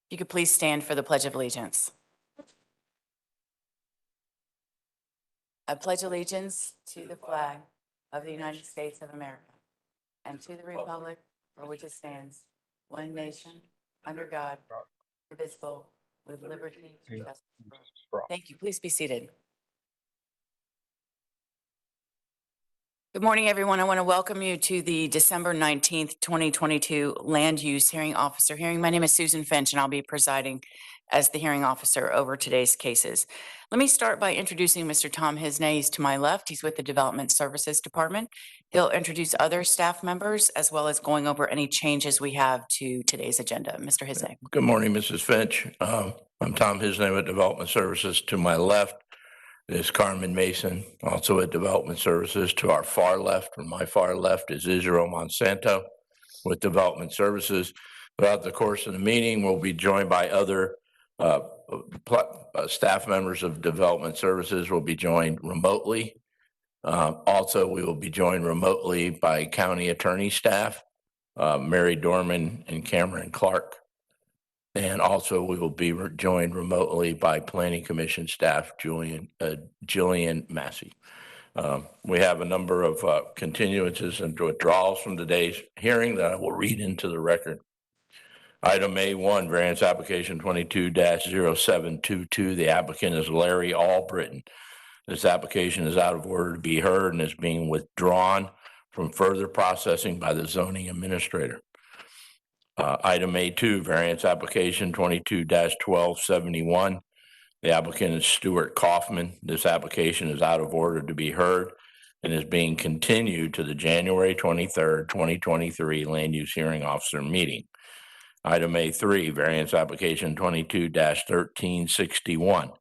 If you could please stand for the Pledge of Allegiance. I pledge allegiance to the flag of the United States of America and to the republic for which it stands, one nation, under God, indivisible, with liberty and justice. Thank you. Please be seated. Good morning, everyone. I want to welcome you to the December 19th, 2022 Land Use Hearing Officer hearing. My name is Susan Finch, and I'll be presiding as the hearing officer over today's cases. Let me start by introducing Mr. Tom Hisney. He's to my left. He's with the Development Services Department. He'll introduce other staff members as well as going over any changes we have to today's agenda. Mr. Hisney. Good morning, Mrs. Finch. I'm Tom Hisney with Development Services. To my left is Carmen Mason, also at Development Services. To our far left, or my far left, is Israel Monsanto with Development Services. Throughout the course of the meeting, we'll be joined by other staff members of Development Services. Will be joined remotely. Also, we will be joined remotely by county attorney staff, Mary Dorman and Cameron Clark. And also, we will be joined remotely by Planning Commission staff, Jillian Massey. We have a number of continuances and withdrawals from today's hearing that I will read into the record. Item A1, variance application 22-0722. The applicant is Larry Albritton. This application is out of order to be heard and is being withdrawn from further processing by the zoning administrator. Item A2, variance application 22-1271. The applicant is Stuart Kaufman. This application is out of order to be heard and is being continued to the January 23rd, 2023 Land Use Hearing Officer meeting. Item A3, variance application 22-1361.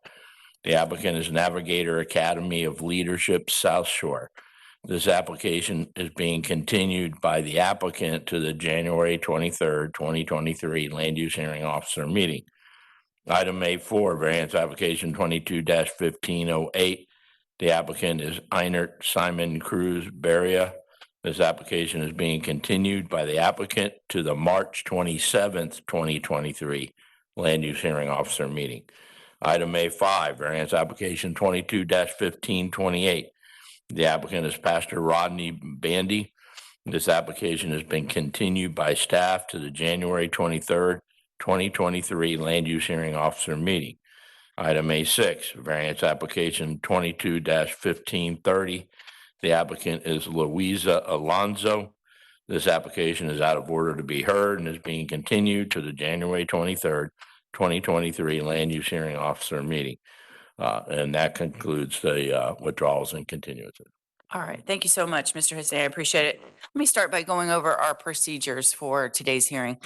The applicant is Navigator Academy of Leadership, South Shore. This application is being continued by the applicant to the January 23rd, 2023 Land Use Hearing Officer meeting. Item A4, variance application 22-1508. The applicant is Einert Simon Cruz Beria. This application is being continued by the applicant to the March 27th, 2023 Land Use Hearing Officer meeting. Item A5, variance application 22-1528. The applicant is Pastor Rodney Bandy. This application has been continued by staff to the January 23rd, 2023 Land Use Hearing Officer meeting. Item A6, variance application 22-1530. The applicant is Louisa Alonzo. This application is out of order to be heard and is being continued to the January 23rd, 2023 Land Use Hearing Officer meeting. And that concludes the withdrawals and continuances. All right. Thank you so much, Mr. Hisney. I appreciate it. Let me start by going over our procedures for today's hearing.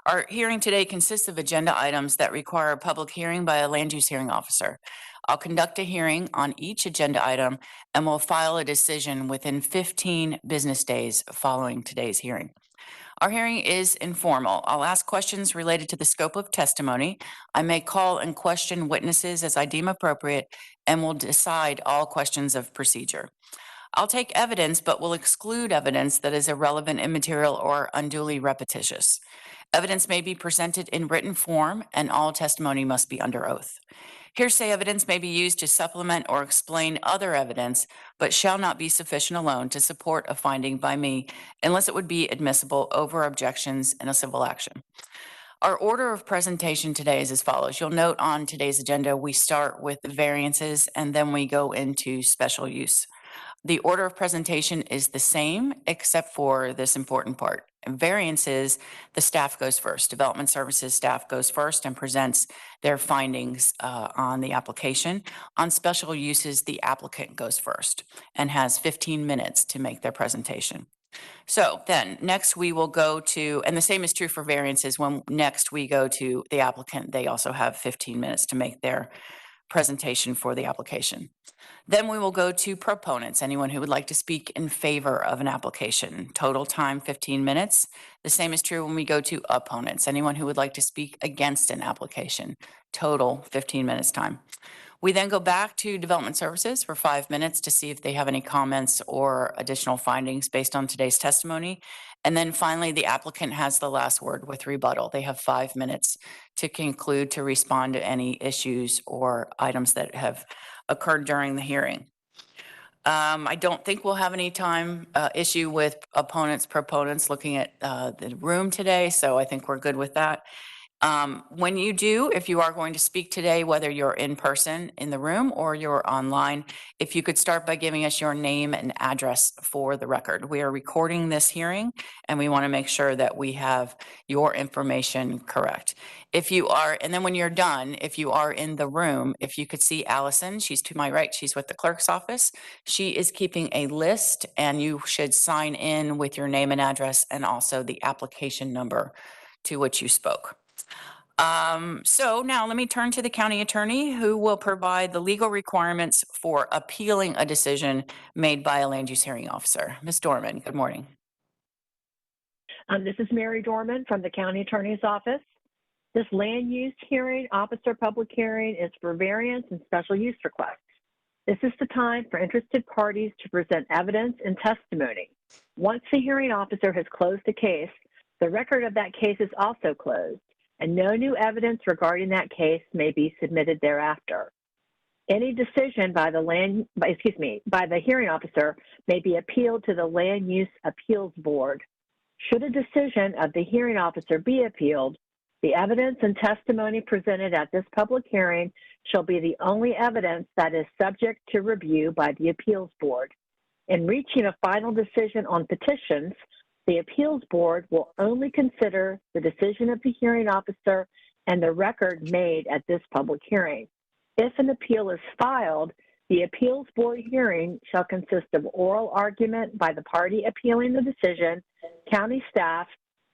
Our hearing today consists of agenda items that require a public hearing by a land use hearing officer. I'll conduct a hearing on each agenda item and will file a decision within 15 business days following today's hearing. Our hearing is informal. I'll ask questions related to the scope of testimony. I may call and question witnesses as I deem appropriate and will decide all questions of procedure. I'll take evidence, but will exclude evidence that is irrelevant, immaterial, or unduly repetitious. Evidence may be presented in written form, and all testimony must be under oath. Hearsay evidence may be used to supplement or explain other evidence, but shall not be sufficient alone to support a finding by me unless it would be admissible over objections in a civil action. Our order of presentation today is as follows. You'll note on today's agenda, we start with the variances and then we go into special use. The order of presentation is the same, except for this important part. Variances, the staff goes first. Development Services staff goes first and presents their findings on the application. On special uses, the applicant goes first and has 15 minutes to make their presentation. So then next we will go to, and the same is true for variances, when next we go to the applicant, they also have 15 minutes to make their presentation for the application. Then we will go to proponents, anyone who would like to speak in favor of an application. Total time, 15 minutes. The same is true when we go to opponents, anyone who would like to speak against an application. Total, 15 minutes time. We then go back to Development Services for 5 minutes to see if they have any comments or additional findings based on today's testimony. And then finally, the applicant has the last word with rebuttal. They have 5 minutes to conclude, to respond to any issues or items that have occurred during the hearing. I don't think we'll have any time issue with proponents looking at the room today, so I think we're good with that. When you do, if you are going to speak today, whether you're in person in the room or you're online, if you could start by giving us your name and address for the record. We are recording this hearing and we want to make sure that we have your information correct. If you are, and then when you're done, if you are in the room, if you could see Allison, she's to my right, she's with the clerk's office. She is keeping a list and you should sign in with your name and address and also the application number to which you spoke. So now let me turn to the county attorney who will provide the legal requirements for appealing a decision made by a land use hearing officer. Ms. Dorman, good morning. This is Mary Dorman from the County Attorney's Office. This land use hearing officer public hearing is for variance and special use requests. This is the time for interested parties to present evidence and testimony. Once the hearing officer has closed the case, the record of that case is also closed, and no new evidence regarding that case may be submitted thereafter. Any decision by the hearing officer may be appealed to the Land Use Appeals Board. Should a decision of the hearing officer be appealed, the evidence and testimony presented at this public hearing shall be the only evidence that is subject to review by the Appeals Board. In reaching a final decision on petitions, the Appeals Board will only consider the decision of the hearing officer and the record made at this public hearing. If an appeal is filed, the Appeals Board hearing shall consist of oral argument by the party appealing the decision, county staff,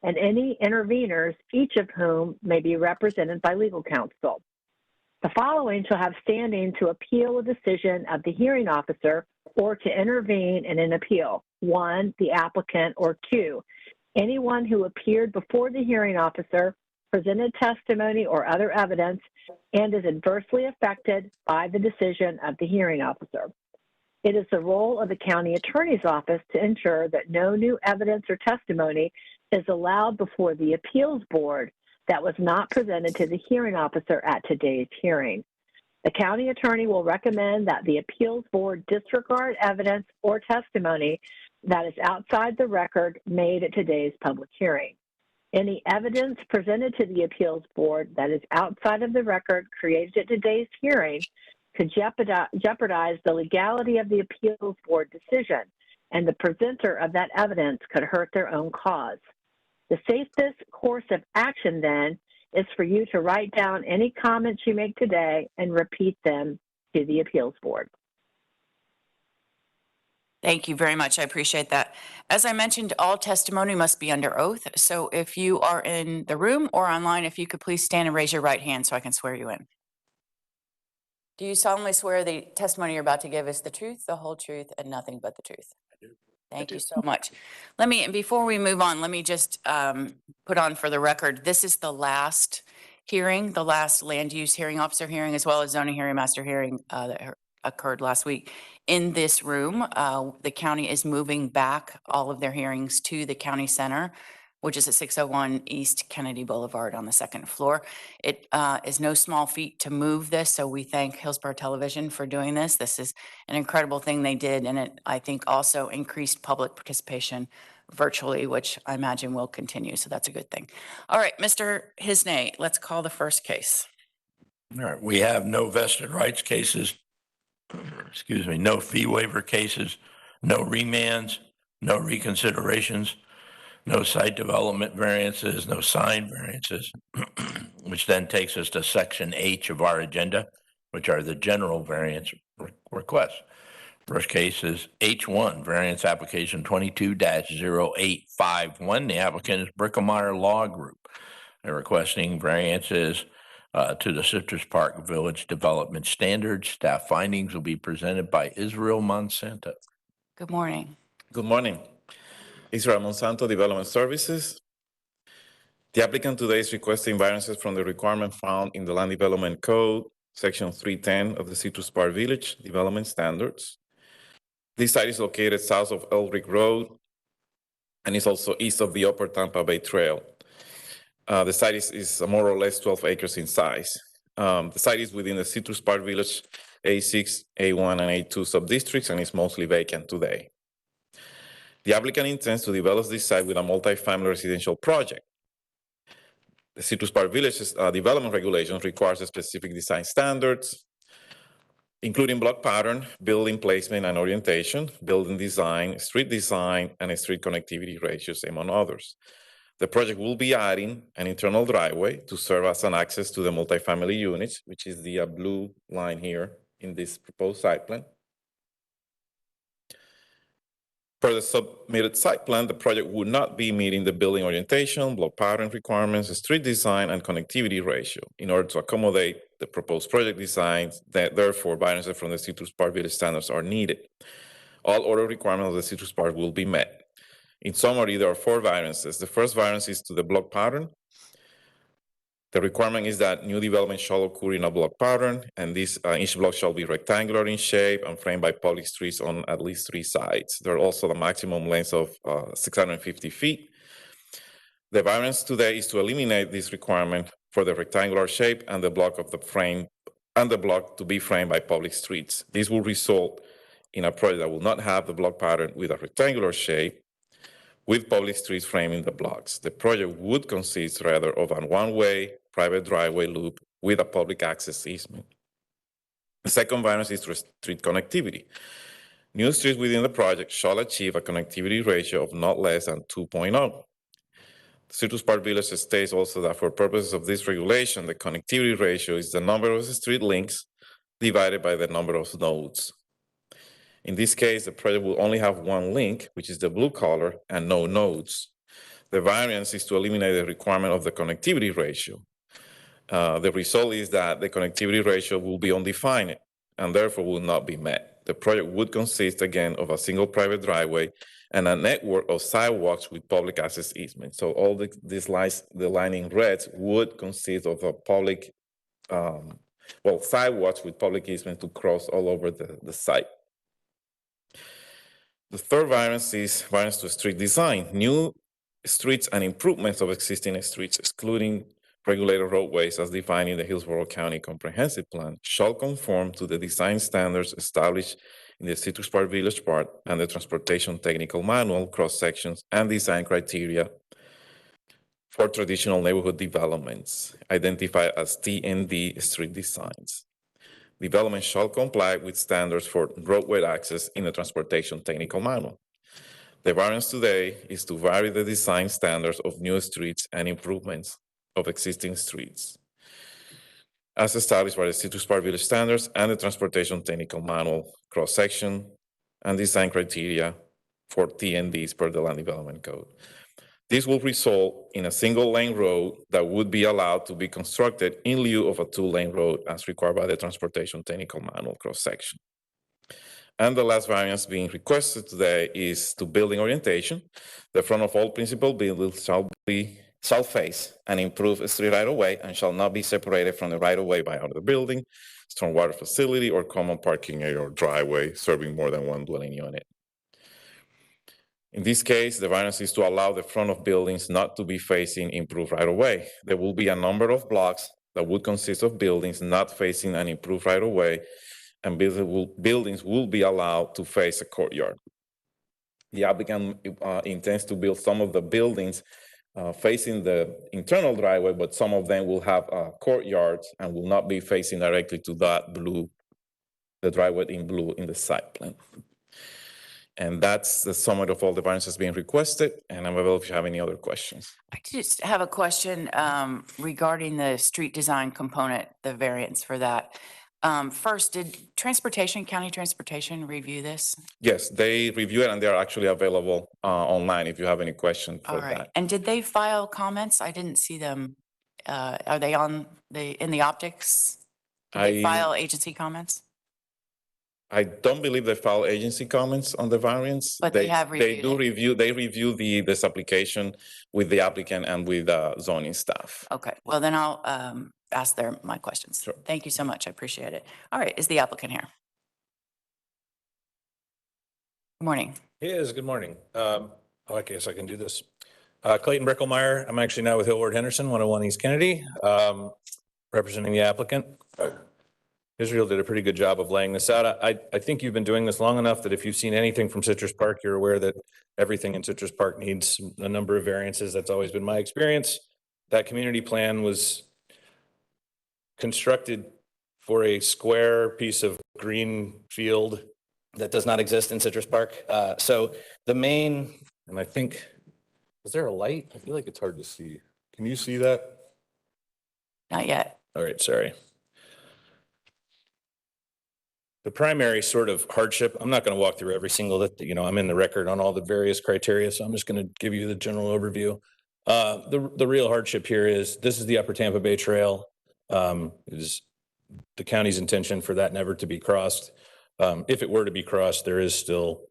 and any interveners, each of whom may be represented by legal counsel. The following shall have standing to appeal a decision of the hearing officer or to intervene in an appeal. 1, the applicant, or 2, anyone who appeared before the hearing officer, presented testimony or other evidence, and is adversely affected by the decision of the hearing officer. It is the role of the county attorney's office to ensure that no new evidence or testimony is allowed before the appeals board that was not presented to the hearing officer at today's hearing. The county attorney will recommend that the appeals board disregard evidence or testimony that is outside the record made at today's public hearing. Any evidence presented to the appeals board that is outside of the record created at today's hearing could jeopardize the legality of the appeals board decision, and the presenter of that evidence could hurt their own cause. The safest course of action then is for you to write down any comments you make today and repeat them to the appeals board. Thank you very much. I appreciate that. As I mentioned, all testimony must be under oath. So if you are in the room or online, if you could please stand and raise your right hand so I can swear you in. Do you solemnly swear the testimony you're about to give is the truth, the whole truth, and nothing but the truth? I do. Thank you so much. Before we move on, let me just put on for the record, this is the last hearing, the last land use hearing officer hearing, as well as zoning hearing master hearing that occurred last week. In this room, the county is moving back all of their hearings to the county center, which is at 601 East Kennedy Boulevard on the second floor. It is no small feat to move this, so we thank Hillsborough Television for doing this. This is an incredible thing they did, and it, I think, also increased public participation virtually, which I imagine will continue, so that's a good thing. All right, Mr. Hisney, let's call the first case. All right, we have no vested rights cases, excuse me, no fee waiver cases, no remands, no reconsiderations, no site development variances, no sign variances, which then takes us to section H of our agenda, which are the general variance requests. First case is H1, variance application 22-0851. The applicant is Brickemeyer Law Group. They're requesting variances to the Citrus Park Village Development Standards. Staff findings will be presented by Israel Monsanto. Good morning. Good morning. Israel Monsanto Development Services. The applicant today is requesting variances from the requirement found in the Land Development Code, Section 310 of the Citrus Park Village Development Standards. This site is located south of Eldrick Road and it's also east of the Upper Tampa Bay Trail. The site is more or less 12 acres in size. The site is within the Citrus Park Village A6, A1, and A2 subdistricts, and is mostly vacant today. The applicant intends to develop this site with a multi-family residential project. The Citrus Park Village's development regulations requires specific design standards, including block pattern, building placement and orientation, building design, street design, and street connectivity ratios, among others. The project will be adding an internal driveway to serve as an access to the multifamily units, which is the blue line here in this proposed site plan. Per the submitted site plan, the project would not be meeting the building orientation, block pattern requirements, street design, and connectivity ratio. In order to accommodate the proposed project designs, therefore, variances from the Citrus Park Village standards are needed. All other requirements of the Citrus Park will be met. In summary, there are 4 variances. The first variance is to the block pattern. The requirement is that new development shall occur in a block pattern, and each block shall be rectangular in shape and framed by public streets on at least 3 sides. There are also the maximum length of 650 feet. The variance today is to eliminate this requirement for the rectangular shape and the block of the frame and the block to be framed by public streets. This will result in a project that will not have the block pattern with a rectangular shape with public streets framing the blocks. The project would consist rather of a one-way private driveway loop with a public access easement. The second variance is to street connectivity. New streets within the project shall achieve a connectivity ratio of not less than 2.0. Citrus Park Village states also that for purposes of this regulation, the connectivity ratio is the number of street links divided by the number of nodes. In this case, the project will only have one link, which is the blue color, and no nodes. The variance is to eliminate the requirement of the connectivity ratio. The result is that the connectivity ratio will be undefined and therefore will not be met. The project would consist again of a single private driveway and a network of sidewalks with public access easements. So all these lines, the line in red, would consist of a public, sidewalks with public easement to cross all over the site. The third variance is variance to street design. New streets and improvements of existing streets, excluding regulated roadways as defined in the Hillsborough County Comprehensive Plan, shall conform to the design standards established in the Citrus Park Village Part and the Transportation Technical Manual, cross-sections, and design criteria for traditional neighborhood developments, identified as TND street designs. Development shall comply with standards for roadway access in the Transportation Technical Manual. The variance today is to vary the design standards of new streets and improvements of existing streets, as established by the Citrus Park Village standards and the Transportation Technical Manual, cross-section, and design criteria for TNDs per the Land Development Code. This will result in a single-lane road that would be allowed to be constructed in lieu of a 2-lane road as required by the Transportation Technical Manual cross-section. And the last variance being requested today is to building orientation. The front of all principal buildings shall face an improved street right-of-way and shall not be separated from the right-of-way by other building, stormwater facility, or common parking area or driveway serving more than one dwelling unit. In this case, the variance is to allow the front of buildings not to be facing improved right-of-way. There will be a number of blocks that would consist of buildings not facing an improved right-of-way, and buildings will be allowed to face a courtyard. The applicant intends to build some of the buildings facing the internal driveway, but some of them will have courtyards and will not be facing directly to that blue, the driveway in blue in the site plan. And that's the summary of all the variances being requested, and I'm available if you have any other questions. I just have a question regarding the street design component, the variance for that. First, did County Transportation review this? Yes, they review it and they're actually available online if you have any questions for All right. that. And did they file comments? I didn't see them. Are they in the optics? Did they file agency comments? I don't believe they file agency comments on the variance. But they have reviewed They review this application with the applicant and with zoning staff. Okay, well then I'll ask my questions. Sure. Thank you so much. I appreciate it. All right, is the applicant here? Good morning. He is. Good morning. I guess I can do this. Clayton Bricklemeyer. I'm actually now with Hill Ward Henderson, 101 East Kennedy, representing the applicant. Israel did a pretty good job of laying this out. I think you've been doing this long enough that if you've seen anything from Citrus Park, you're aware that everything in Citrus Park needs a number of variances. That's always been my experience. That community plan was constructed for a square piece of green field that does not exist in Citrus Park. So the main, and I think, is there a light? I feel like it's hard to see. Can you see that? Not yet. All right, sorry. The primary sort of hardship, I'm not going to walk through every single, I'm in the record on all the various criteria, so I'm just going to give you the general overview. The real hardship here is, this is the Upper Tampa Bay Trail. It is the county's intention for that never to be crossed. If it were to be crossed, there is still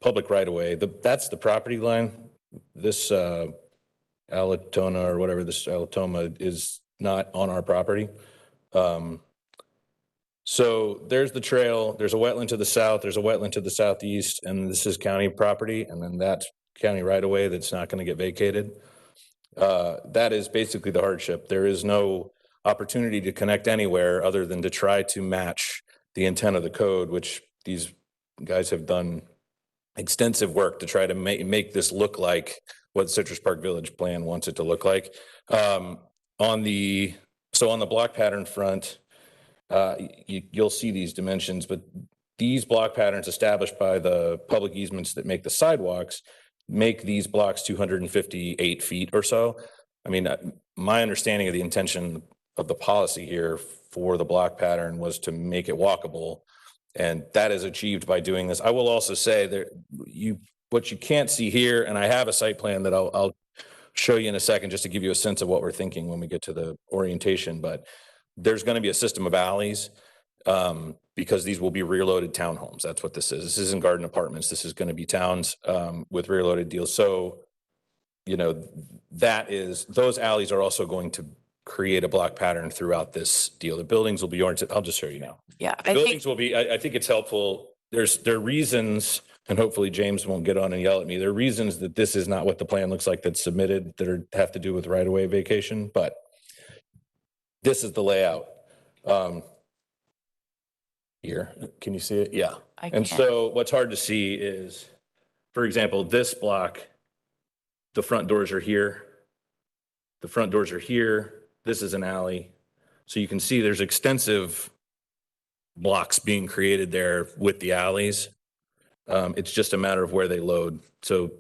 public right of way. That's the property line. This Alatona or whatever this Alatoma is not on our property. So there's the trail, there's a wetland to the south, there's a wetland to the southeast, and this is county property, and then that's county right of way that's not going to get vacated. That is basically the hardship. There is no opportunity to connect anywhere other than to try to match the intent of the code, which these guys have done extensive work to try to make this look like what Citrus Park Village plan wants it to look like. On the block pattern front, you'll see these dimensions, but these block patterns established by the public easements that make the sidewalks make these blocks 258 feet or so. I mean, my understanding of the intention of the policy here for the block pattern was to make it walkable, and that is achieved by doing this. I will also say that what you can't see here, and I have a site plan that I'll show you in a second just to give you a sense of what we're thinking when we get to the orientation, but there's going to be a system of alleys because these will be rear-loaded townhomes. That's what this is. This isn't garden apartments. This is going to be towns with rear-loaded deals. So, those alleys are also going to create a block pattern throughout this deal. The buildings will be oriented. I'll just show you now. Yeah, The buildings will be, I think it's helpful. There are reasons, and hopefully James won't get on and yell at me. There are reasons that this is not what the plan looks like that's submitted that have to do with right-of-way vacation, but this is the layout. Here, can you see it? Yeah. I And can. so what's hard to see is, for example, this block, the front doors are here. The front doors are here. This is an alley. So you can see there's extensive blocks being created there with the alleys. It's just a matter of where they load. So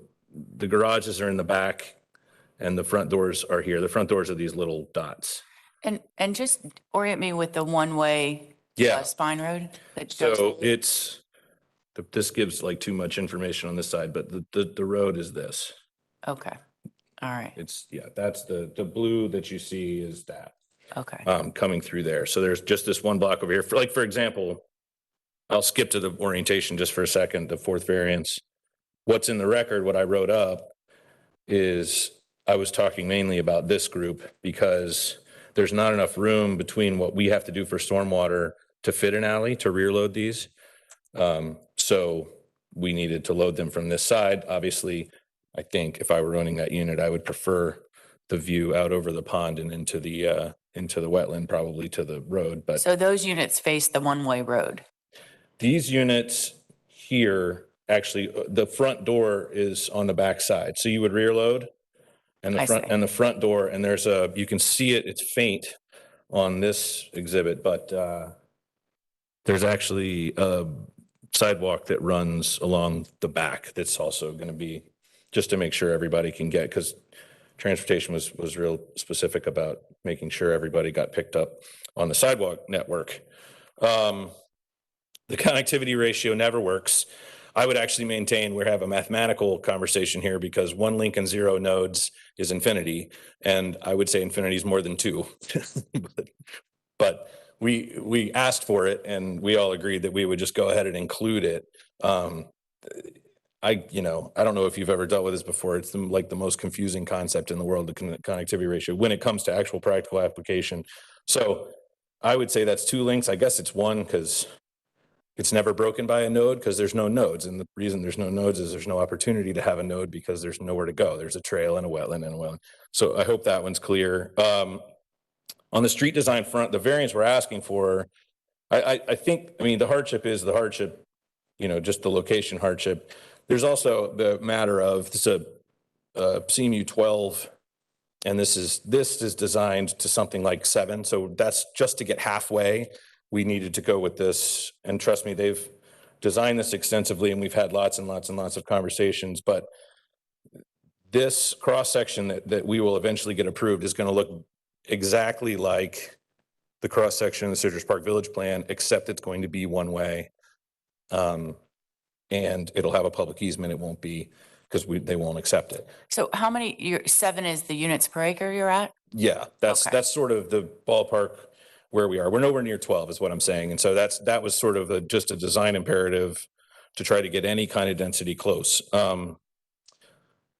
the garages are in the back and the front doors are here. The front doors are these little dots. And just orient me with the one-way Yeah. spine road that goes. So this gives like too much information on this side, but the road is this. Okay. All right. That's the blue that you see is that Okay. coming through there. So there's just this one block over here. For example, I'll skip to the orientation just for a second, the fourth variance. What's in the record, what I wrote up is I was talking mainly about this group because there's not enough room between what we have to do for stormwater to fit an alley to rear load these. So we needed to load them from this side. Obviously, I think if I were running that unit, I would prefer the view out over the pond and into the wetland, probably to the road. But So those units face the one-way road. these units here, actually, the front door is on the back side. So you would rear load and I see. the front door, and you can see it, it's faint on this exhibit, but there's actually a sidewalk that runs along the back that's also going to be, just to make sure everybody can get, because transportation was real specific about making sure everybody got picked up on the sidewalk network. The connectivity ratio never works. I would actually maintain we have a mathematical conversation here because one link and 0 nodes is infinity. And I would say infinity is more than 2. But we asked for it and we all agreed that we would just go ahead and include it. I don't know if you've ever dealt with this before. It's like the most confusing concept in the world, the connectivity ratio, when it comes to actual practical application. So I would say that's 2 links. I guess it's 1 because It's never broken by a node because there's no nodes. And the reason there's no nodes is there's no opportunity to have a node because there's nowhere to go. There's a trail and a wetland and a wetland. So I hope that one's clear. On the street design front, the variance we're asking for, I think, I mean, the hardship is the hardship, you know, just the location hardship. There's also the matter of this is a CMU 12, and this is designed to something like 7. So that's just to get halfway. We needed to go with this, and trust me, they've designed this extensively, and we've had lots and lots and lots of conversations. But this cross section that we will eventually get approved is going to look exactly like the cross section of the Citrus Park Village Plan, except it's going to be one way. And it'll have a public easement. It won't be, because they won't accept it. So how many, 7 is the units per acre you're at? Yeah, that's Okay. sort of the ballpark where we are. We're nowhere near 12 is what I'm saying. And so that was sort of just a design imperative to try to get any kind of density close.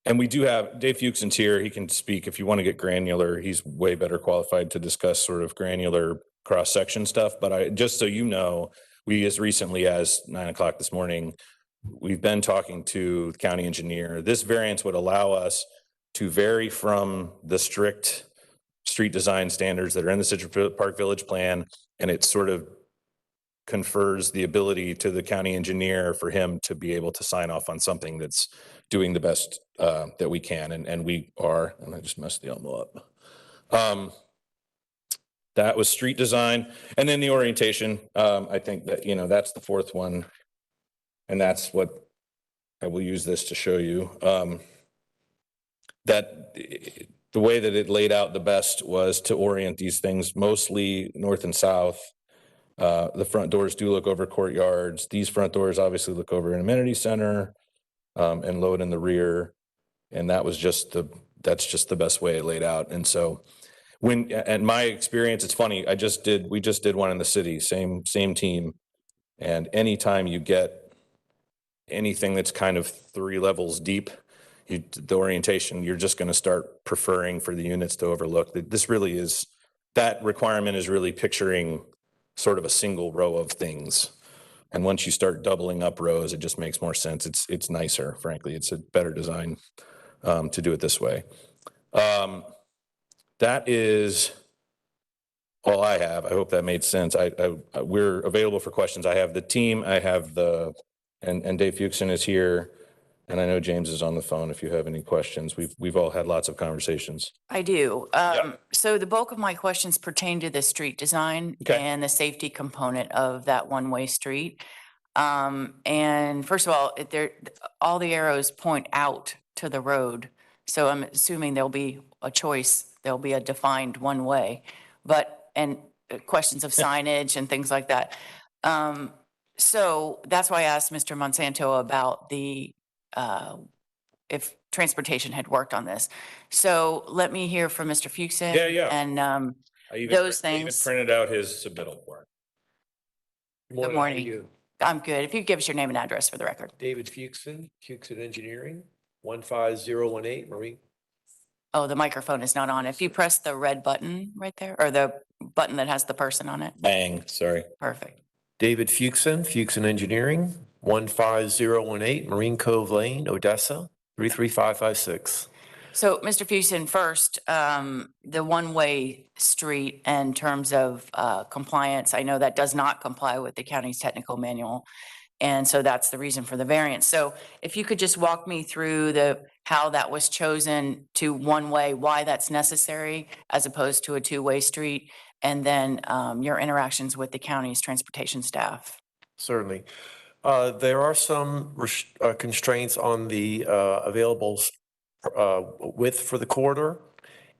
And we do have Dave Fuchson's here. He can speak if you want to get granular. He's way better qualified to discuss sort of granular cross-section stuff. But just so you know, we as recently as 9 o'clock this morning, we've been talking to the county engineer. This variance would allow us to vary from the strict street design standards that are in the Citrus Park Village Plan, and it sort of confers the ability to the county engineer for him to be able to sign off on something that's doing the best that we can, and we are. And I just messed the Elmo up. That was street design, and then the orientation. I think that, you know, that's the fourth one, and that's what I will use this to show you. That the way that it laid out the best was to orient these things mostly north and south. The front doors do look over courtyards. These front doors obviously look over an amenity center, and load in the rear. And that's just the best way it laid out. And so and my experience, it's funny, we just did one in the city, same team. And anytime you get anything that's kind of 3 levels deep, the orientation, you're just going to start preferring for the units to overlook. This really is, that requirement is really picturing sort of a single row of things. And once you start doubling up rows, it just makes more sense. It's nicer, frankly. It's a better design to do it this way. That is all I have. I hope that made sense. We're available for questions. I have the team. I have and Dave Fuchson is here. And I know James is on the phone if you have any questions. We've all had lots of conversations. I do. So the bulk of my questions pertain to the street design Okay. and the safety component of that one-way street. And first of all, all the arrows point out to the road. So I'm assuming there'll be a choice. There'll be a defined one-way, and questions of signage and things like that. So that's why I asked Mr. Monsanto about if transportation had worked on this. So let me hear from Mr. Fuchson. Yeah. And I those I even things. printed out his submittal for it. Good How are morning. you? I'm good. If you give us your name and address for the record. David Fuchson, Fuchson Engineering, 15018 Marine. Oh, the microphone is not on. If you press the red button right there, or the button that has the person on it. Bang, sorry. Perfect. David Fuchson, Fuchson Engineering, 15018 Marine Cove Lane, Odessa, 33556. So, Mr. Fuchson, first, the one-way street in terms of compliance, I know that does not comply with the county's technical manual. And so that's the reason for the variance. So if you could just walk me through how that was chosen to one-way, why that's necessary as opposed to a two-way street, and then your interactions with the county's transportation staff. Certainly. There are some constraints on the available width for the corridor.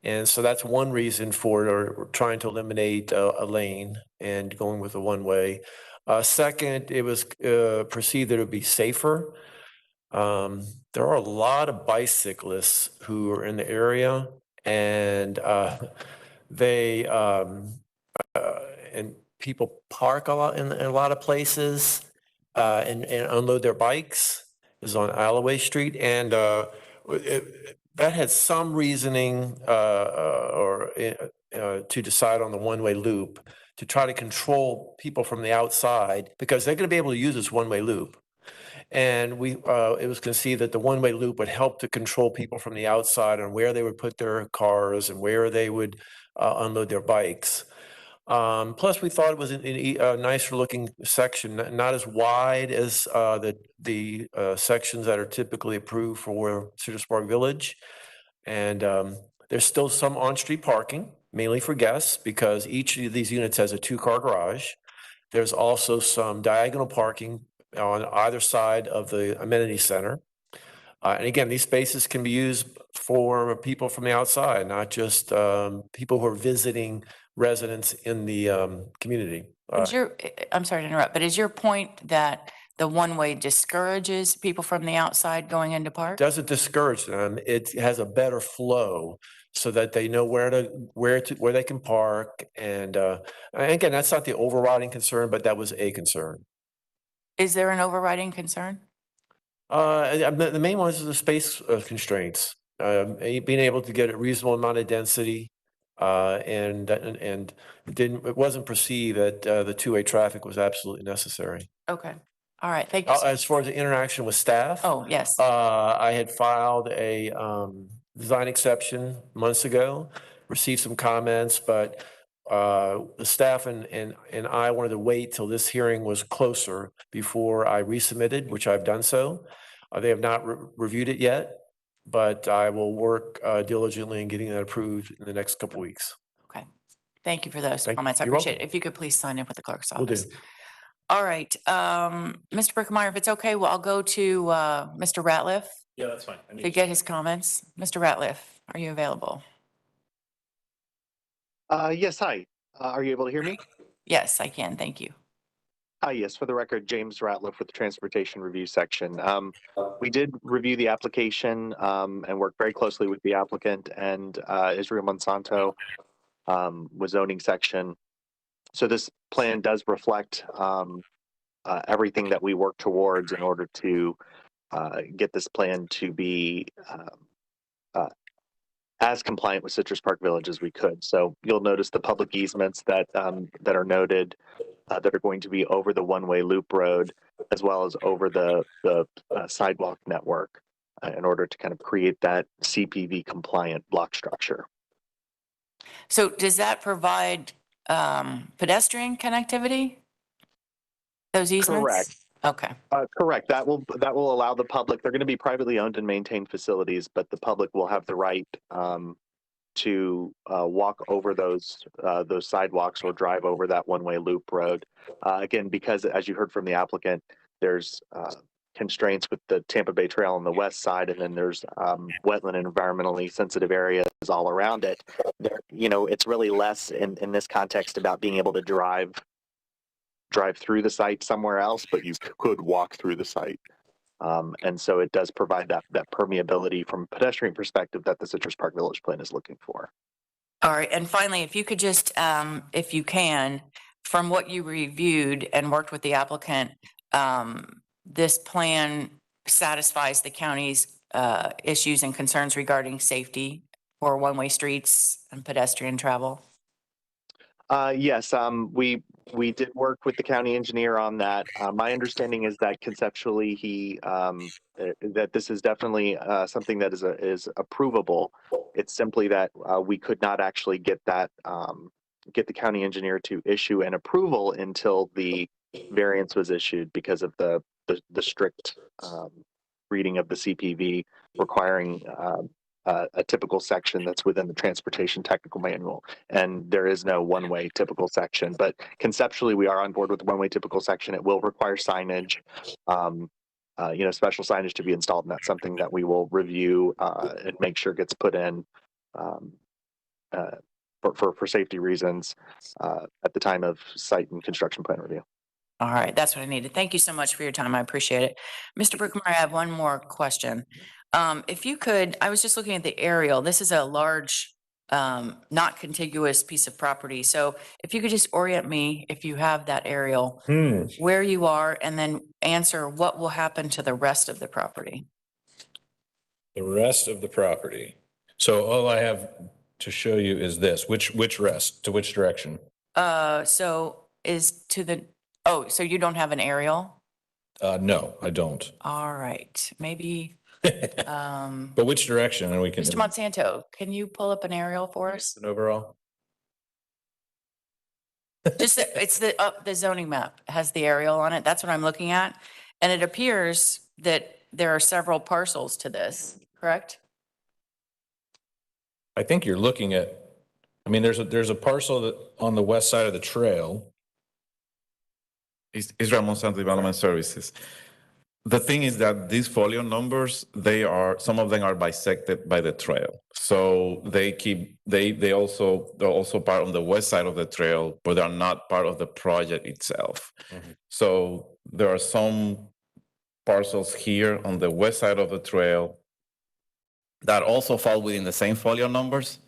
And so that's one reason for trying to eliminate a lane and going with a one-way. Second, it was perceived that it would be safer. There are a lot of bicyclists who are in the area, and and people park a lot in a lot of places and unload their bikes. It was on Alloway Street, and that had some reasoning to decide on the one-way loop. to try to control people from the outside because they're going to be able to use this one-way loop. And it was conceived that the one-way loop would help to control people from the outside on where they would put their cars and where they would unload their bikes. Plus, we thought it was a nicer looking section, not as wide as the sections that are typically approved for Citrus Park Village. And there's still some on-street parking, mainly for guests, because each of these units has a 2-car garage. There's also some diagonal parking on either side of the amenity center. And again, these spaces can be used for people from the outside, not just people who are visiting residents in the community. I'm sorry to interrupt, but is your point that the one-way discourages people from the outside going into park? Doesn't discourage them. It has a better flow so that they know where they can park. And again, that's not the overriding concern, but that was a concern. Is there an overriding concern? The main one is the space constraints, being able to get a reasonable amount of density, and it wasn't perceived that the 2-way traffic was absolutely necessary. Okay. All right. Thank you. As far as the interaction with staff, Oh, yes. I had filed a design exception months ago, received some comments, but the staff and I wanted to wait till this hearing was closer before I resubmitted, which I've done so. They have not reviewed it yet, but I will work diligently in getting that approved in the next couple of weeks. Okay. Thank you for those Thank- comments. I you're appreciate it. welcome. If you could please sign in with the clerk's Will do. office. All right. Mr. Brickmeyer, if it's okay, well, I'll go to Mr. Ratliff Yeah, that's fine. to get his comments. Mr. Ratliff, are you available? Yes, hi. Are you able to hear me? Yes, I can. Thank you. Hi, yes, for the record, James Ratliff with the Transportation Review Section. We did review the application and worked very closely with the applicant and Israel Monsanto with zoning section. So this plan does reflect everything that we work towards in order to get this plan to be as compliant with Citrus Park Village as we could. So you'll notice the public easements that that are noted that are going to be over the one-way loop road, as well as over the sidewalk network in order to kind of create that CPV compliant block structure. So does that provide pedestrian connectivity? Those easements? Correct. Okay. Correct. That will allow the public. They're going to be privately owned and maintained facilities, but the public will have the right to walk over those sidewalks or drive over that one-way loop road. Again, because as you heard from the applicant, there's constraints with the Tampa Bay Trail on the west side, and then there's wetland and environmentally sensitive areas all around it. There, it's really less in this context about being able to drive through the site somewhere else, but you could walk through the site. And so it does provide that permeability from a pedestrian perspective that the Citrus Park Village Plan is looking for. All right. And finally, if you could just, if you can, from what you reviewed and worked with the applicant, this plan satisfies the county's issues and concerns regarding safety for one-way streets and pedestrian travel? Yes, we did work with the county engineer on that. My understanding is that conceptually that this is definitely something that is approvable. It's simply that we could not actually get the county engineer to issue an approval until the variance was issued because of the strict reading of the CPV requiring a typical section that's within the transportation technical manual, and there is no one-way typical section. But conceptually, we are on board with the one-way typical section. It will require signage, special signage to be installed, and that's something that we will review and make sure gets put in for safety reasons at the time of site and construction plan review. All right, that's what I needed. Thank you so much for your time. I appreciate it. Mr. Brickmeyer, I have one more question. If you could, I was just looking at the aerial. This is a large, not contiguous piece of property. So if you could just orient me, if you have that aerial, where you are, and then answer what will happen to the rest of the property. The rest of the property. So all I have to show you is this. Which rest? To which direction? So is to the, oh, so you don't have an aerial? No, I don't. All right, maybe, But which direction? And we can. Mr. Monsanto, can you pull up an aerial for us? An overall? Just, it's the zoning map has the aerial on it. That's what I'm looking at. And it appears that there are several parcels to this, correct? I think you're looking at, I mean, there's a parcel that on the west side of the trail. Israel Monsanto Development Services. The thing is that these folio numbers, some of them are bisected by the trail. So they're also part on the west side of the trail, but they're not part of the project itself. Mhm. So there are some parcels here on the west side of the trail that also fall within the same folio numbers,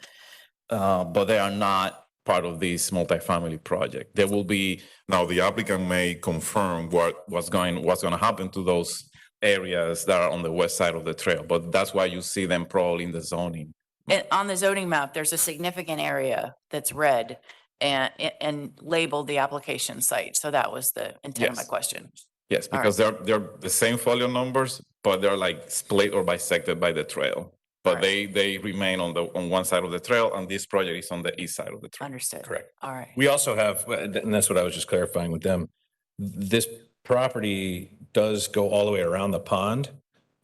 but they are not part of this multifamily project. There will be, now the applicant may confirm what's going to happen to those areas that are on the west side of the trail, but that's why you see them probably in the zoning. And on the zoning map, there's a significant area that's red and labeled the application site. So that was the intent of my Yes. question. Yes, All right. because they're the same folio numbers, but they're like split or bisected by the trail. But Right. they remain on one side of the trail, and this project is on the east side of the trail. Understood. Correct. All right. We also have, and that's what I was just clarifying with them. This property does go all the way around the pond.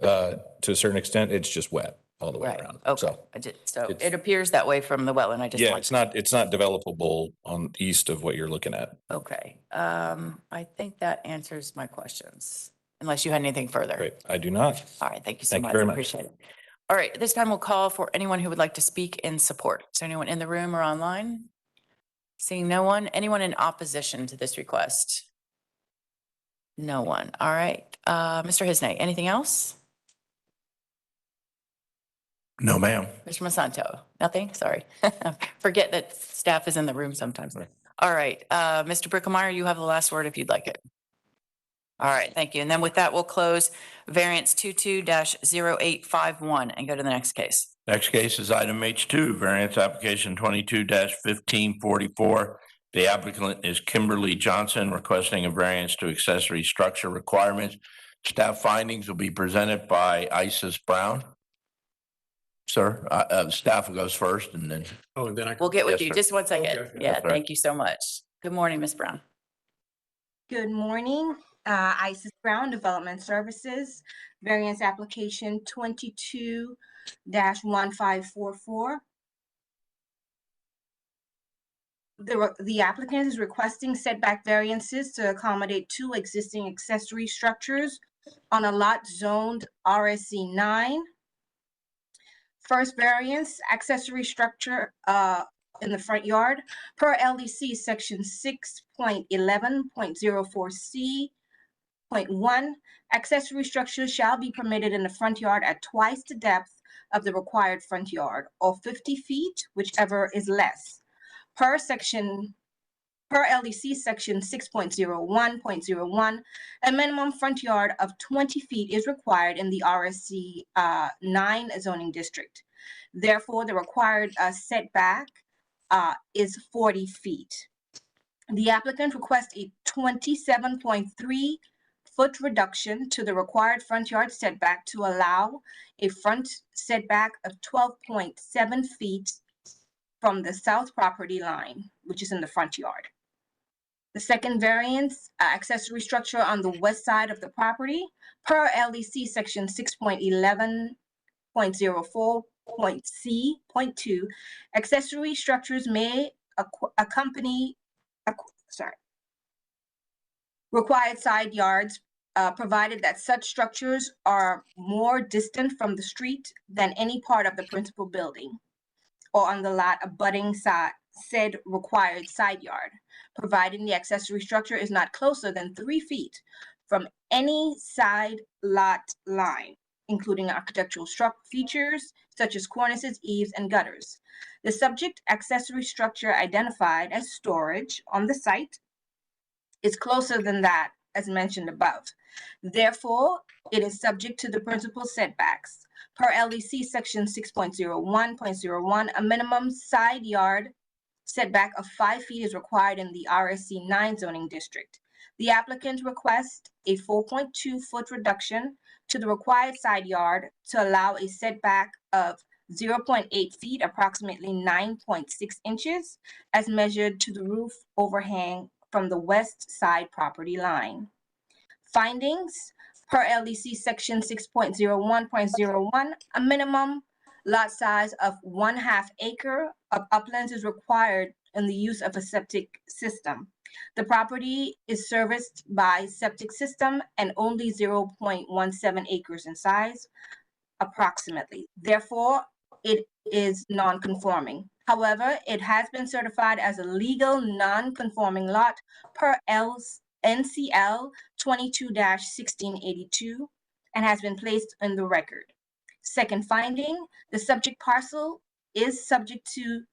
To a certain extent, it's just wet all the way Right. around. Okay. So, So it's- it appears that way from the wetland. I just yeah, want it's not developable on east of what you're looking at. Okay. I think that answers my questions, unless you had anything further. Great. I do not. All right. Thank you so Thank you much. very I much. appreciate it. All right. This time we'll call for anyone who would like to speak in support. Is there anyone in the room or online? Seeing no one, anyone in opposition to this request? No one. All right. Mr. Hisney, anything else? No, ma'am. Mr. Masanto, nothing? Sorry. Forget that staff is in the room sometimes. All right. Mr. Brickmeyer, you have the last word if you'd like it. All right. Thank you. And then with that, we'll close variance 22-0851 and go to the next case. Next case is item H2, variance application 22-1544. The applicant is Kimberly Johnson, requesting a variance to accessory structure requirements. Staff findings will be presented by Isis Brown. Sir, staff goes first and then. Oh, and then I. We'll get with Yes, you. sir. Just one second. Okay. Yeah, That's right. thank you so much. Good morning, Ms. Brown. Good morning, Isis Brown, Development Services, variance application 22-1544. The applicant is requesting setback variances to accommodate two existing accessory structures on a lot zoned RSC 9. First variance, accessory structure in the front yard. Per LDC section 6.11.04C.1, accessory structures shall be permitted in the front yard at twice the depth of the required front yard, or 50 feet, whichever is less. Per LDC section 6.01.01, a minimum front yard of 20 feet is required in the RSC 9 zoning district. Therefore, the required setback is 40 feet. The applicant requests a 27.3 foot reduction to the required front yard setback to allow a front setback of 12.7 feet from the south property line, which is in the front yard. The second variance, accessory structure on the west side of the property, per LDC section 6.11.04.C.2, accessory structures may required side yards, provided that such structures are more distant from the street than any part of the principal building or on the lot abutting said required side yard, providing the accessory structure is not closer than 3 feet from any side lot line, including architectural features such as cornices, eaves, and gutters. The subject accessory structure identified as storage on the site is closer than that as mentioned above. Therefore, it is subject to the principal setbacks. Per LDC section 6.01.01, a minimum side yard setback of 5 feet is required in the RSC 9 zoning district. The applicant requests a 4.2-foot reduction to the required side yard to allow a setback of 0.8 feet, approximately 9.6 inches, as measured to the roof overhang from the west side property line. Findings, per LDC section 6.01.01, a minimum lot size of 1/2 acre of uplands is required in the use of a septic system. The property is serviced by septic system and only 0.17 acres in size, approximately. Therefore, it is non-conforming. However, it has been certified as a legal non-conforming lot per NCL 22-1682 and has been placed in the record. Second finding, the subject parcel is subject to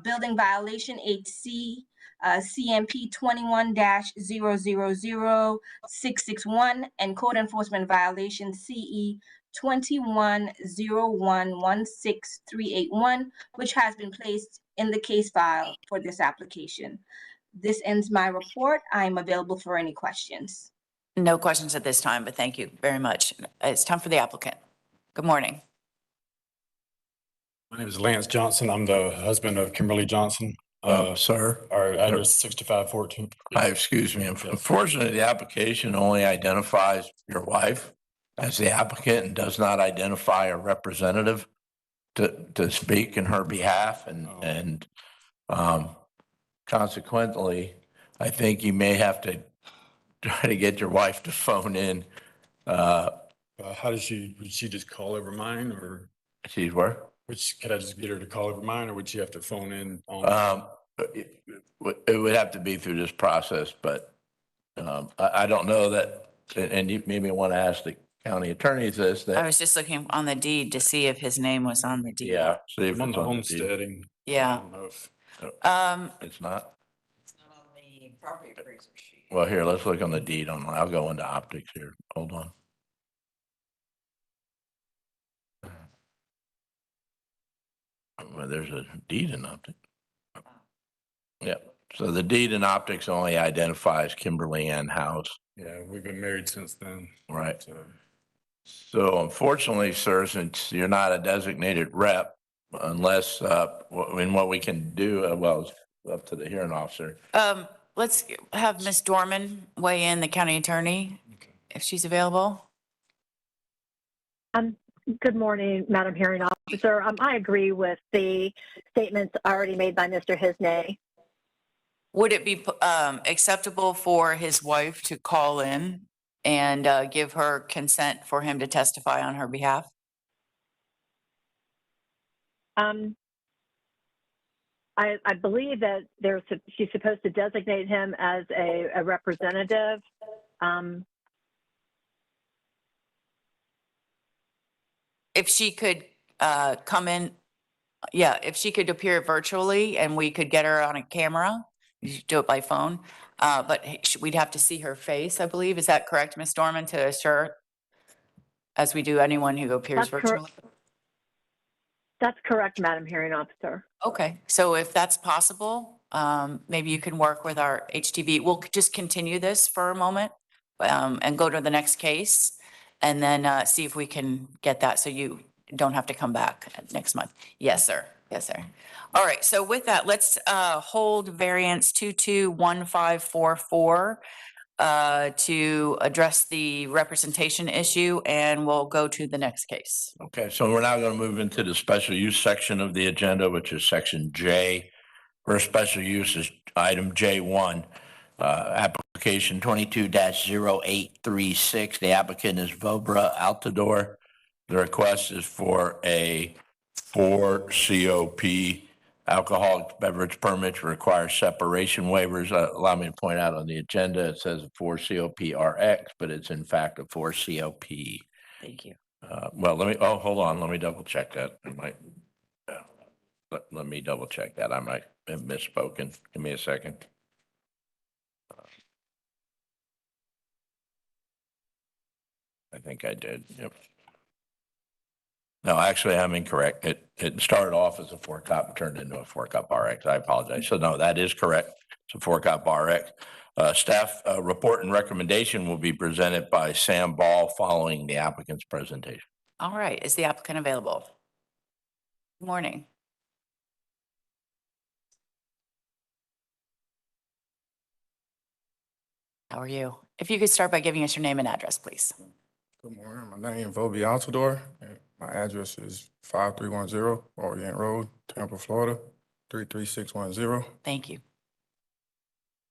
building violation HC CMP 21-000661 and code enforcement violation CE 210116-381, which has been placed in the case file for this application. This ends my report. I am available for any questions. No questions at this time, but thank you very much. It's time for the applicant. Good morning. My name is Lance Johnson. I'm the husband of Kimberly Johnson. Sir, Our address is 6514. excuse me. Unfortunately, the application only identifies your wife as the applicant and does not identify a representative to speak in her behalf. And consequently, I think you may have to try to get your wife to phone in. How would she just call over mine, or She's where? could I just get her to call over mine, or would she have to phone in on? It would have to be through this process, but I don't know that, and you maybe want to ask the county attorneys this, I that, was just looking on the deed to see if his name was on the deed. yeah, see if I'm on it's the on the deed. homesteading. Yeah. I don't know if, It's not? It's not on the property appraiser sheet. Well, here, let's look on the deed online. I'll go into optics here. Hold on. Well, there's a deed in optics. Yeah, so the deed in optics only identifies Kimberly Ann House, yeah, we've been married since then. right? So, So unfortunately, sir, since you're not a designated rep, unless, what we can do, well, it's up to the hearing officer. Let's have Ms. Dorman weigh in, the county attorney, if she's available. Good morning, Madam Hearing Officer. I agree with the statements already made by Mr. Hisney. Would it be acceptable for his wife to call in and give her consent for him to testify on her behalf? I believe that she's supposed to designate him as a representative. If she could come in, yeah, if she could appear virtually and we could get her on a camera, you should do it by phone. But we'd have to see her face, I believe. Is that correct, Ms. Dorman, to assure, as we do anyone who appears That's virtually? That's correct, Madam Hearing Officer. Okay, so if that's possible, maybe you can work with our HTV. We'll just continue this for a moment and go to the next case and then see if we can get that so you don't have to come back next month. Yes, sir. Yes, sir. All right, so with that, let's hold variance 221544 to address the representation issue, and we'll go to the next case. Okay, so we're now going to move into the special use section of the agenda, which is section J. First special use is item J1, application 22-0836. The applicant is Vobra Altador. The request is for a 4 COP alcoholic beverage permit to require separation waivers. Allow me to point out on the agenda, it says 4 COP RX, but it's in fact a 4 COP. Thank you. Well, hold on, let me double check that. I might, let me double check that. I might have misspoken. Give me a second. I think I did, yep. No, actually, I'm incorrect. It started off as a 4-Cop and turned into a 4-Cop RX. I apologize. So no, that is correct. It's a 4-Cop RX. Staff report and recommendation will be presented by Sam Ball following the applicant's presentation. All right, is the applicant available? Good morning. How are you? If you could start by giving us your name and address, please. Good morning. My name is Voby Altador. And my address is 5310 Orient Road, Tampa, Florida, 33610. Thank you.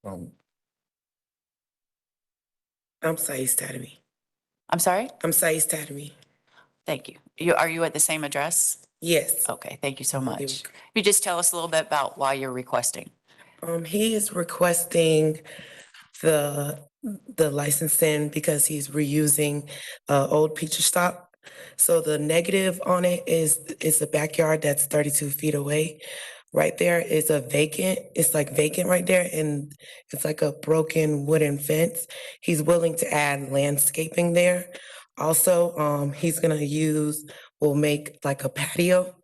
I'm Saiz Tadamy. I'm sorry? I'm Saiz Tadamy. Thank you. Are you at the same address? Yes. Okay, thank you so There we much. go. You just tell us a little bit about why you're requesting. He is requesting the licensing because he's reusing old pizza stop. So the negative on it is it's a backyard that's 32 feet away. Right there is a vacant, it's like vacant right there, and it's like a broken wooden fence. He's willing to add landscaping there. Also, he's gonna will make like a patio,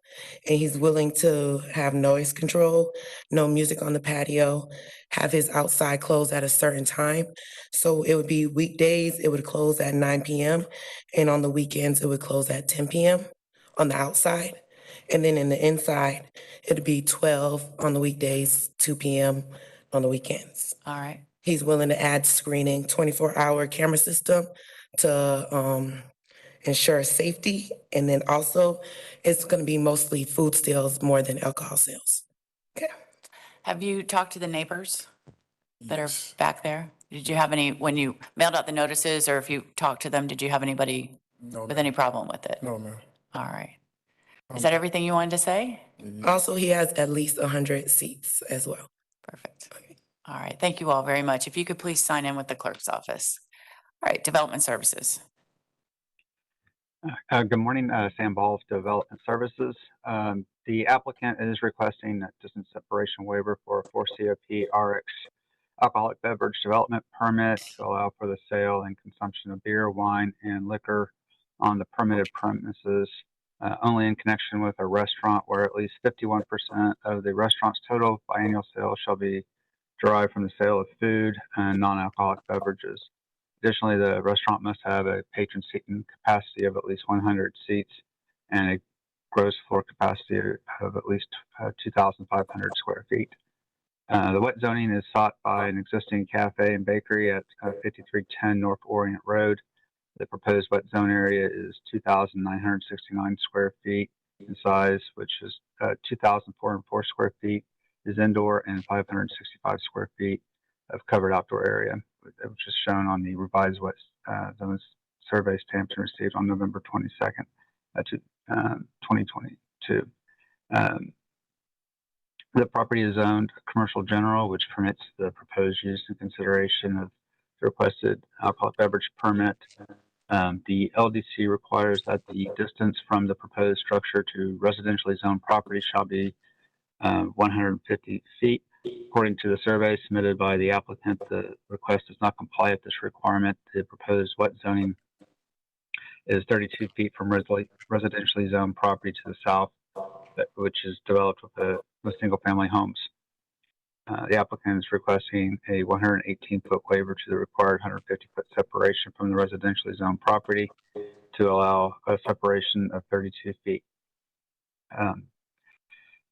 and he's willing to have noise control, no music on the patio, have his outside close at a certain time. So it would be weekdays, it would close at 9 p.m. And on the weekends, it would close at 10 p.m. on the outside. And then in the inside, it'd be 12 on the weekdays, 2 p.m. on the weekends. All right. He's willing to add screening, 24-hour camera system to ensure safety. And then also, it's going to be mostly food sales more than alcohol sales. Okay. Have you talked to the neighbors that are Yes. back there? Did you have any, when you mailed out the notices, or if you talked to them, did you have anybody No, with ma'am. any problem with it? No, ma'am. All right. Is that everything you wanted to say? Also, he has at least 100 seats as well. Perfect. All right. Thank you all very much. If you could please sign in with the clerk's office. All right, Development Services. Good morning, Sam Ball of Development Services. The applicant is requesting a distance separation waiver for a 4COP RX alcoholic beverage development permit to allow for the sale and consumption of beer, wine, and liquor on the permitted premises, only in connection with a restaurant where at least 51% of the restaurant's total biannual sales shall be derived from the sale of food and non-alcoholic beverages. Additionally, the restaurant must have a patron seating capacity of at least 100 seats and a gross floor capacity of at least 2,500 square feet. The wet zoning is sought by an existing cafe and bakery at 5310 North Orient Road. The proposed wet zone area is 2,969 square feet in size, which is 2,404 square feet is indoor and 565 square feet of covered outdoor area, which is shown on the revised wet zones survey stamped and received on November 22nd, 2022. The property is zoned commercial general, which permits the proposed use in consideration of the requested alcoholic beverage permit. The LDC requires that the distance from the proposed structure to residentially zoned property shall be 150 feet. According to the survey submitted by the applicant, the request does not comply with this requirement. The proposed wet zoning is 32 feet from residentially zoned property to the south, which is developed with single-family homes. The applicant is requesting a 118-foot waiver to the required 150-foot separation from the residentially zoned property to allow a separation of 32 feet.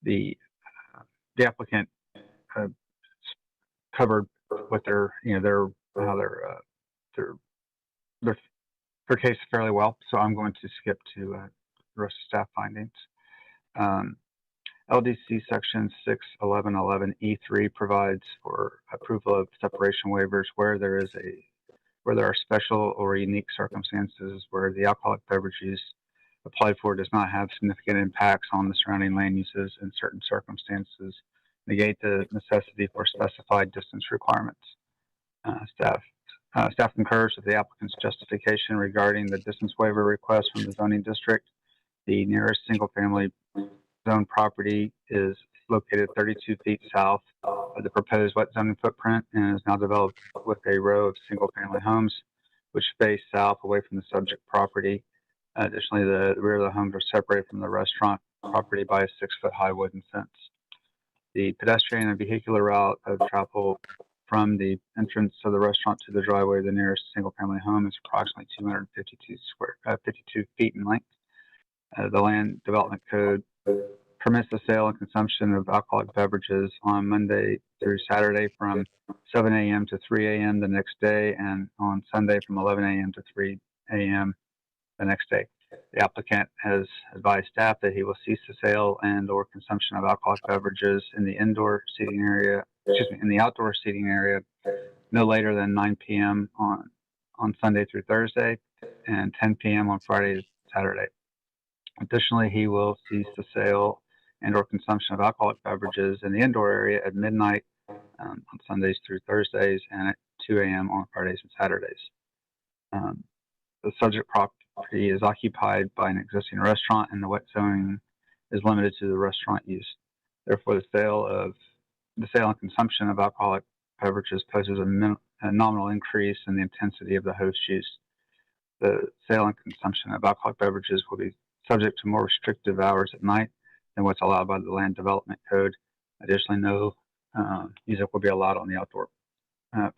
The applicant covered what their case fairly well, so I'm going to skip to the rest of staff findings. LDC section 61111E3 provides for approval of separation waivers where there are special or unique circumstances where the alcoholic beverage use applied for does not have significant impacts on the surrounding land uses and certain circumstances negate the necessity for specified distance requirements. Staff concurs with the applicant's justification regarding the distance waiver request from the zoning district. The nearest single-family zone property is located 32 feet south of the proposed wet zoning footprint and is now developed with a row of single-family homes which face south away from the subject property. Additionally, the rear of the homes are separated from the restaurant property by a 6-foot-high wooden fence. The pedestrian and vehicular route of travel from the entrance of the restaurant to the driveway of the nearest single-family home is approximately 52 feet in length. The Land Development Code permits the sale and consumption of alcoholic beverages on Monday through Saturday from 7 a.m. to 3 a.m. the next day, and on Sunday from 11 a.m. to 3 a.m. the next day. The applicant has advised staff that he will cease the sale and/or consumption of alcoholic beverages in the outdoor seating area no later than 9 p.m. on Sunday through Thursday and 10 p.m. on Friday and Saturday. Additionally, he will cease the sale and/or consumption of alcoholic beverages in the indoor area at midnight on Sundays through Thursdays and at 2 a.m. on Fridays and Saturdays. The subject property is occupied by an existing restaurant, and the wet zoning is limited to the restaurant use. Therefore, the sale and consumption of alcoholic beverages poses a nominal increase in the intensity of the host use. The sale and consumption of alcoholic beverages will be subject to more restrictive hours at night than what's allowed by the Land Development Code. Additionally, no music will be allowed on the outdoor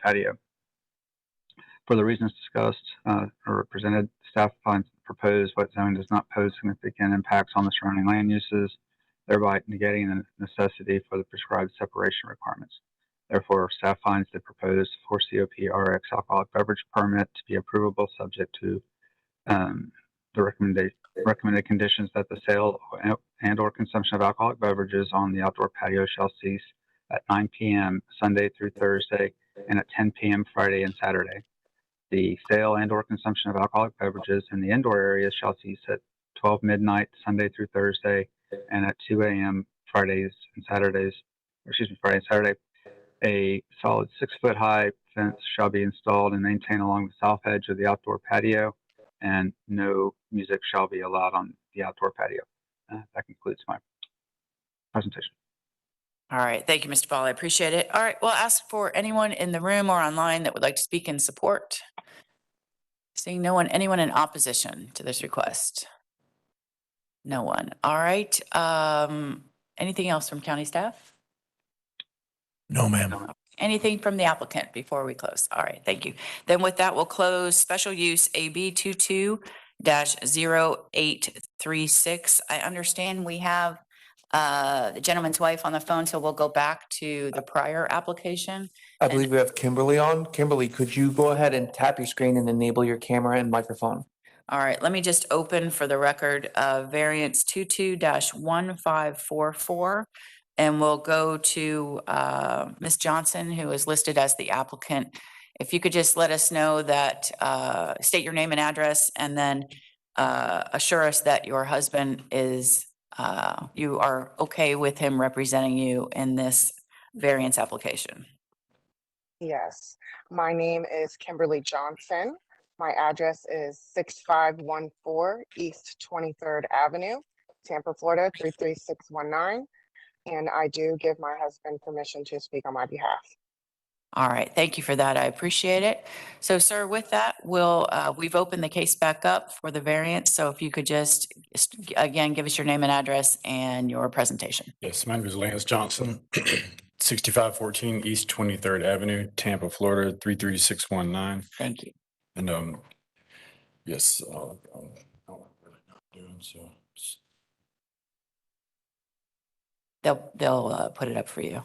patio. For the reasons discussed or presented, staff finds the proposed wet zone does not pose significant impacts on the surrounding land uses, thereby negating the necessity for the prescribed separation requirements. Therefore, staff finds the proposed 4COP RX alcoholic beverage permit to be approvable, subject to the recommended conditions that the sale and/or consumption of alcoholic beverages on the outdoor patio shall cease at 9 p.m. Sunday through Thursday and at 10 p.m. Friday and Saturday. The sale and/or consumption of alcoholic beverages in the indoor area shall cease at 12 midnight Sunday through Thursday and at 2 a.m. Friday and Saturday. A solid 6-foot-high fence shall be installed and maintained along the south edge of the outdoor patio, and no music shall be allowed on the outdoor patio. That concludes my presentation. All right. Thank you, Mr. Ball. I appreciate it. All right. We'll ask for anyone in the room or online that would like to speak in support. Seeing no one, anyone in opposition to this request? No one. All right. Anything else from county staff? No, ma'am. Anything from the applicant before we close? All right, thank you. Then with that, we'll close special use AB 22-0836. I understand we have the gentleman's wife on the phone, so we'll go back to the prior application. I believe we have Kimberly on. Kimberly, could you go ahead and tap your screen and enable your camera and microphone? All right, let me just open for the record variance 22-1544. And we'll go to Ms. Johnson, who is listed as the applicant. If you could just let us know that, state your name and address, and then assure us that your husband is, you are okay with him representing you in this variance application. Yes, my name is Kimberly Johnson. My address is 6514 East 23rd Avenue, Tampa, Florida 33619. And I do give my husband permission to speak on my behalf. All right, thank you for that. I appreciate it. So, sir, with that, we've opened the case back up for the variance. So if you could just, again, give us your name and address and your presentation. Yes, my name is Lance Johnson, 6514 East 23rd Avenue, Tampa, Florida 33619. Thank you. And yes, I don't really know what I'm doing, so. They'll put it up for you.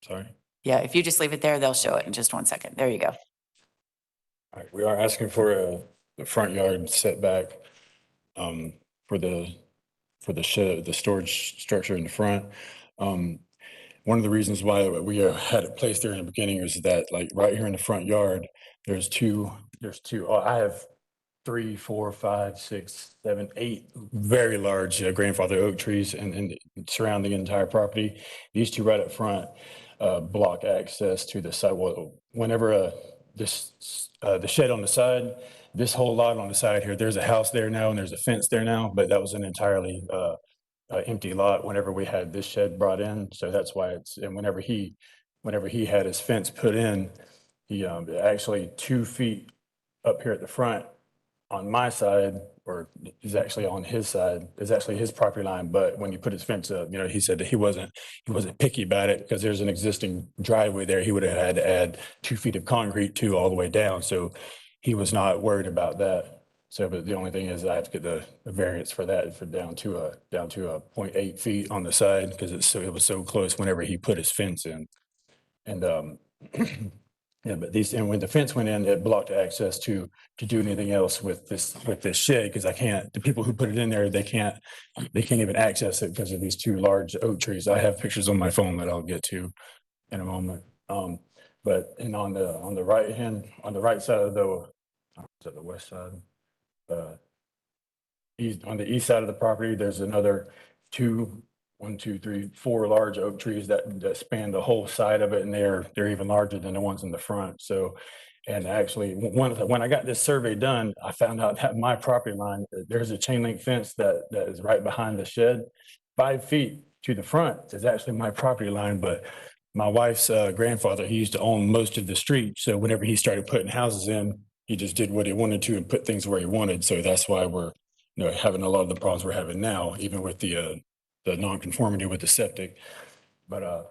Sorry. Yeah, if you just leave it there, they'll show it in just 1 second. There you go. All right, we are asking for the front yard setback for the shed, the storage structure in the front. One of the reasons why we had it placed there in the beginning is that, like, right here in the front yard, there's two. I have 3, 4, 5, 6, 7, 8 very large grandfather oak trees and surrounding the entire property. These two right up front block access to the sidewalk. Whenever the shed on the side, this whole lot on the side here, there's a house there now and there's a fence there now, but that was an entirely empty lot whenever we had this shed brought in. So that's why and whenever he had his fence put in, he actually 2 feet up here at the front on my side, or is actually on his side, is actually his property line. But when he put his fence up, he said that he wasn't picky about it because there's an existing driveway there. He would have had to add 2 feet of concrete to all the way down. So he was not worried about that. So, but the only thing is I have to get the variance for that for down to a 0.8 feet on the side because it was so close whenever he put his fence in. And yeah, but and when the fence went in, it blocked access to do anything else with this shed because the people who put it in there, they can't even access it because of these 2 large oak trees. I have pictures on my phone that I'll get to in a moment. But on the right side of is that the west side? On the east side of the property, there's another 4 large oak trees that span the whole side of it, and they're even larger than the ones in the front. So, and actually, when I got this survey done, I found out that my property line, there's a chain link fence that is right behind the shed. 5 feet to the front is actually my property line, but my wife's grandfather, he used to own most of the street. So whenever he started putting houses in, he just did what he wanted to and put things where he wanted. So that's why we're having a lot of the problems we're having now, even with the nonconformity with the septic. But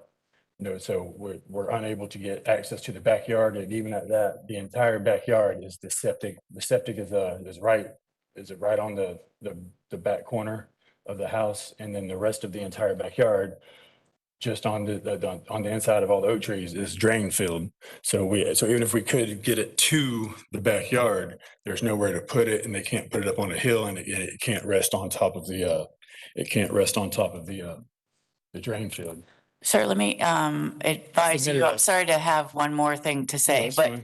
so we're unable to get access to the backyard, and even at that, the entire backyard is the septic. The septic is right on the back corner of the house, and then the rest of the entire backyard, just on the inside of all the oak trees, is drain filled. So even if we could get it to the backyard, there's nowhere to put it, and they can't put it up on a hill, and it can't rest on top of the drain field. Sir, let me advise you, I'm sorry to have one more thing to say, but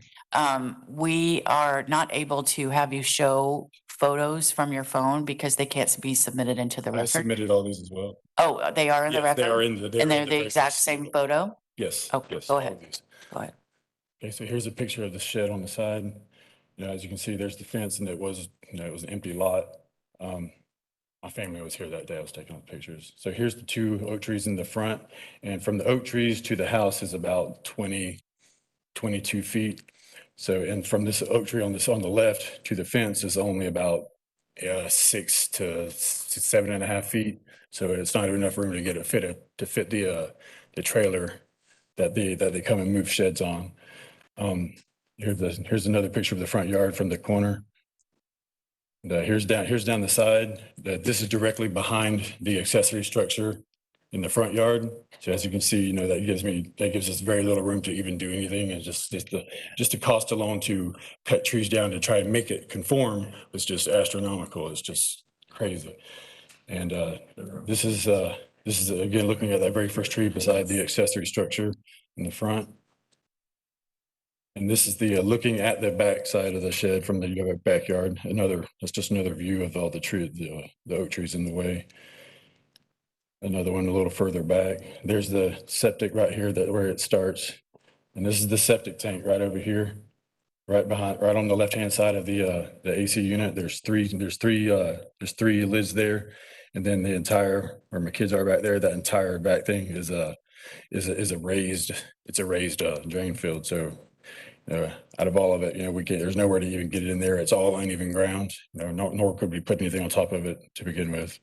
we are not able to have you show photos from your phone because they can't be submitted into the I record. submitted all these as well. Oh, they are in the Yes, record? they are And they're the exact same photo? Yes. Okay, yes, go all ahead. of these. Go ahead. Okay, so here's a picture of the shed on the side. As you can see, there's the fence, and it was an empty lot. My family was here that day. I was taking all the pictures. So here's the 2 oak trees in the front, and from the oak trees to the house is about 22 feet. So, and from this oak tree on the left to the fence is only about 6 to 7.5 feet. So it's not enough room to get it to fit the trailer that they come and move sheds on. Here's another picture of the front yard from the corner. Here's down the side. This is directly behind the accessory structure in the front yard. So as you can see, that gives us very little room to even do anything. And just the cost alone to cut trees down to try and make it conform was just astronomical. It's just crazy. And this is again looking at that very first tree beside the accessory structure in the front. And this is the looking at the back side of the shed from the backyard. That's just another view of all the oak trees in the way. Another one a little further back. There's the septic right here, where it starts. And this is the septic tank right over here, right on the left-hand side of the AC unit. There's three lids there. And then the entire, where my kids are back there, that entire back thing is a raised drain field. So out of all of it, there's nowhere to even get it in there. It's all uneven ground. Nor could we put anything on top of it to begin with.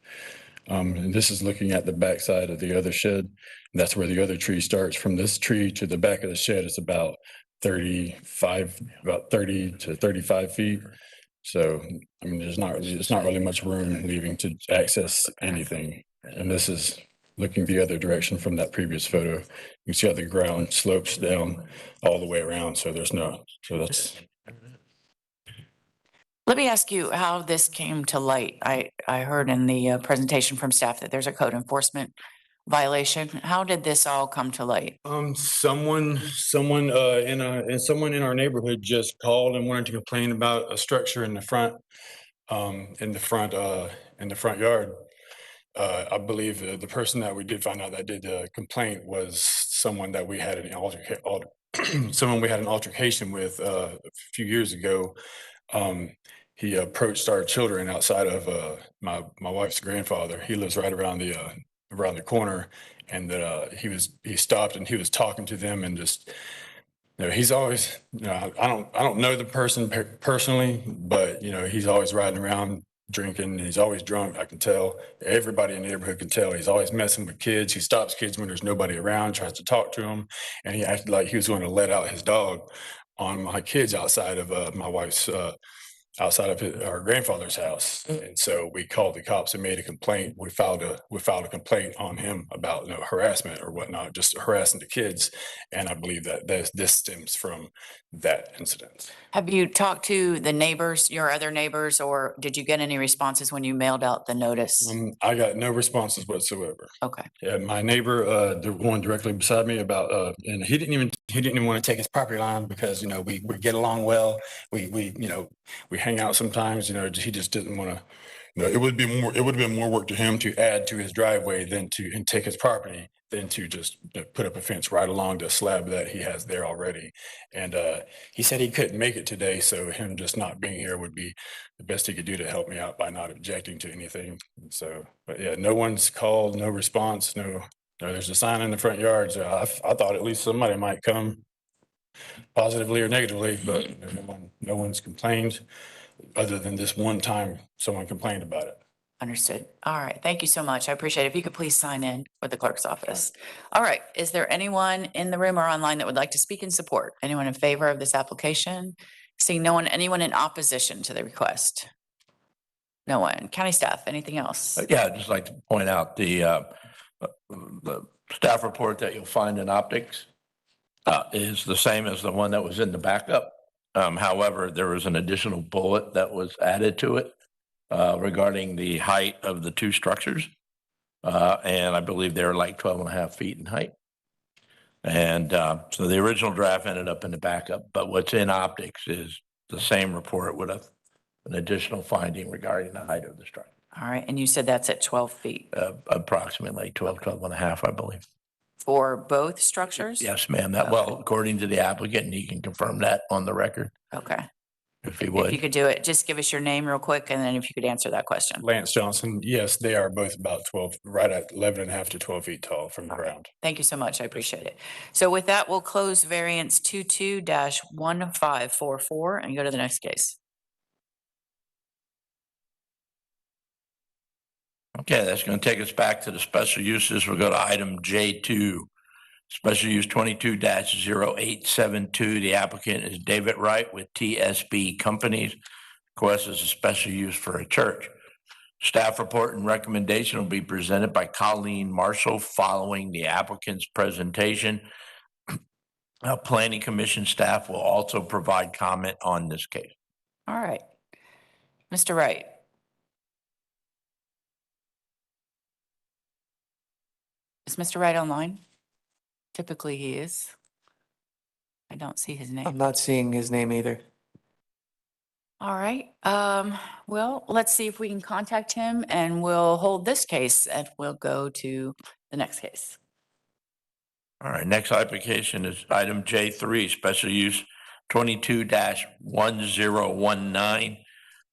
And this is looking at the back side of the other shed. That's where the other tree starts. From this tree to the back of the shed is about 30 to 35 feet. So, it's not really much room leaving to access anything. And this is looking the other direction from that previous photo. You can see how the ground slopes down all the way around. So that's. Let me ask you how this came to light. I heard in the presentation from staff that there's a code enforcement violation. How did this all come to light? Someone in our neighborhood just called and wanted to complain about a structure in the front yard. I believe the person that we did find out that did the complaint was someone that we had an altercation with a few years ago. He approached our children outside of my wife's grandfather. He lives right around the corner, and he stopped and he was talking to them, and just he's always I don't know the person personally, but he's always riding around drinking. He's always drunk. I can tell. Everybody in the neighborhood can tell. He's always messing with kids. He stops kids when there's nobody around, tries to talk to them, and he acted like he was going to let out his dog on my kids outside of my wife's outside of our grandfather's house. And so we called the cops and made a complaint. We filed a complaint on him about harassment or whatnot, just harassing the kids. And I believe that this stems from that incident. Have you talked to the neighbors, your other neighbors, or did you get any responses when you mailed out the notice? I got no responses whatsoever. Okay. Yeah, my neighbor, the one directly beside me about, and he didn't even want to take his property line because, we get along well. We hang out sometimes, he just didn't want to, it would have been more work to him to add to his driveway and take his property than to just put up a fence right along the slab that he has there already. And he said he couldn't make it today, so him just not being here would be the best he could do to help me out by not objecting to anything. So, but yeah, no one's called, no response, no, there's a sign in the front yard. So I thought at least somebody might come positively or negatively, but no one's complained other than this one time someone complained about it. Understood. All right. Thank you so much. I appreciate it. If you could please sign in with the clerk's office. All right. Is there anyone in the room or online that would like to speak in support? Anyone in favor of this application? Seeing no one, anyone in opposition to the request? No one. County staff, anything else? Yeah, I'd just like to point out the staff report that you'll find in optics is the same as the one that was in the backup. However, there was an additional bullet that was added to it regarding the height of the two structures. And I believe they're like 12.5 feet in height. And so the original draft ended up in the backup, but what's in optics is the same report with an additional finding regarding the height of the structure. All right. And you said that's at 12 feet Approximately 12.5, I believe. for both structures? Yes, ma'am. That, well, according to the applicant, and he can confirm that on the record Okay. if he If would. you could do it, just give us your name real quick, and then if you could answer that question. Lance Johnson, yes, they are both about 12, right at 11.5 to 12 feet tall from the ground. Thank you so much. I appreciate it. So with that, we'll close variance 22-1544 and go to the next case. Okay, that's going to take us back to the special uses. We'll go to item J2, special use 22-0872. The applicant is David Wright with TSB Companies. Request is a special use for a church. Staff report and recommendation will be presented by Colleen Marshall following the applicant's presentation. Planning Commission staff will also provide comment on this case. All right. Mr. Wright. Is Mr. Wright online? Typically he is. I don't see his I'm name. not seeing his name either. All right. Well, let's see if we can contact him, and we'll hold this case and we'll go to the next case. All right, next application is item J3, special use 22-1019.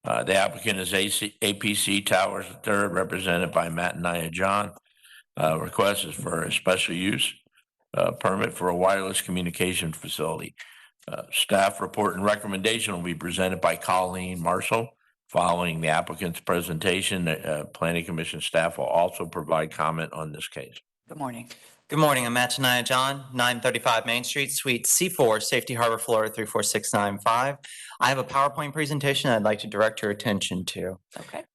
The applicant is APC Towers III, represented by Matt and Nia John. Request is for a special use permit for a wireless communication facility. Staff report and recommendation will be presented by Colleen Marshall. Following the applicant's presentation, Planning Commission staff will also provide comment on this case. Good morning. Good morning. I'm Matt Tanaya John, 935 Main Street, Suite C4, Safety Harbor, Florida 34695. I have a PowerPoint presentation I'd like to direct your attention to. Okay.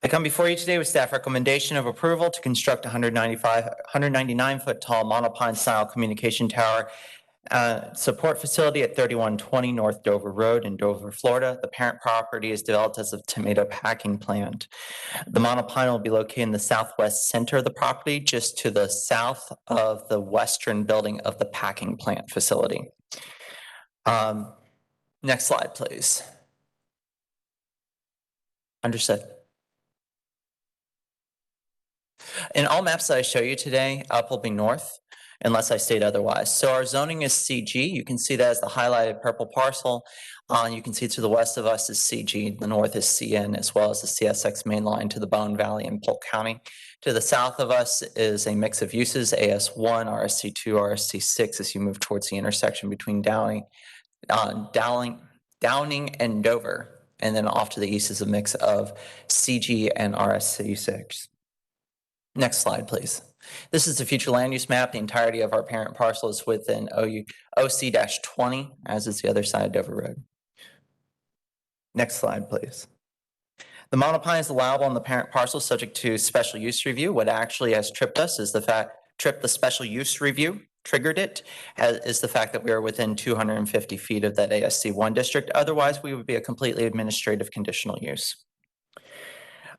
I come before you today with staff recommendation of approval to construct a 199-foot tall monopine style communication tower support facility at 3120 North Dover Road in Dover, Florida. The parent property is developed as a tomato packing plant. The monopine will be located in the southwest center of the property, just to the south of the western building of the packing plant facility. Next slide, please. Understood. In all maps that I show you today, up will be north, unless I state otherwise. So our zoning is CG. You can see that as the highlighted purple parcel. You can see to the west of us is CG. The north is CN, as well as the CSX main line to the Bowen Valley in Polk County. To the south of us is a mix of uses, AS1, RSC2, RSC6, as you move towards the intersection between Dowling Downing and Dover. And then off to the east is a mix of CG and RSC6. Next slide, please. This is the future land use map. The entirety of our parent parcel is within OC-20, as is the other side of Dover Road. Next slide, please. The monopine is allowable on the parent parcel subject to special use review. What actually has tripped us is the special use review, triggered it, is the fact that we are within 250 feet of that ASC1 district. Otherwise, we would be a completely administrative conditional use.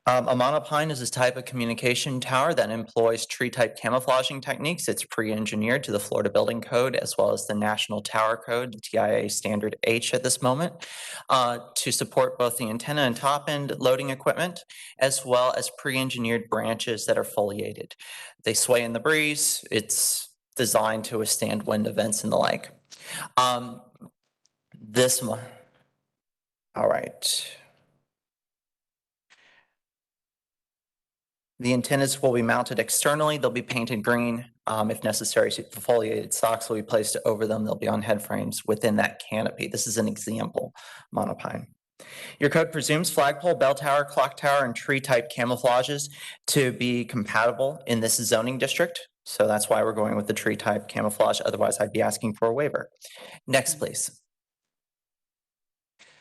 A monopine is a type of communication tower that employs tree-type camouflaging techniques. It's pre-engineered to the Florida Building Code as well as the National Tower Code, the TIA Standard H at this moment, to support both the antenna and top-end loading equipment, as well as pre-engineered branches that are foliated. They sway in the breeze. It's designed to withstand wind events and the like. This one, all right. The antennas will be mounted externally. They'll be painted green. If necessary, the foliated stalks will be placed over them. They'll be on head frames within that canopy. This is an example monopine. Your code presumes flagpole, bell tower, clock tower, and tree-type camouflages to be compatible in this zoning district. So that's why we're going with the tree-type camouflage. Otherwise, I'd be asking for a waiver. Next, please.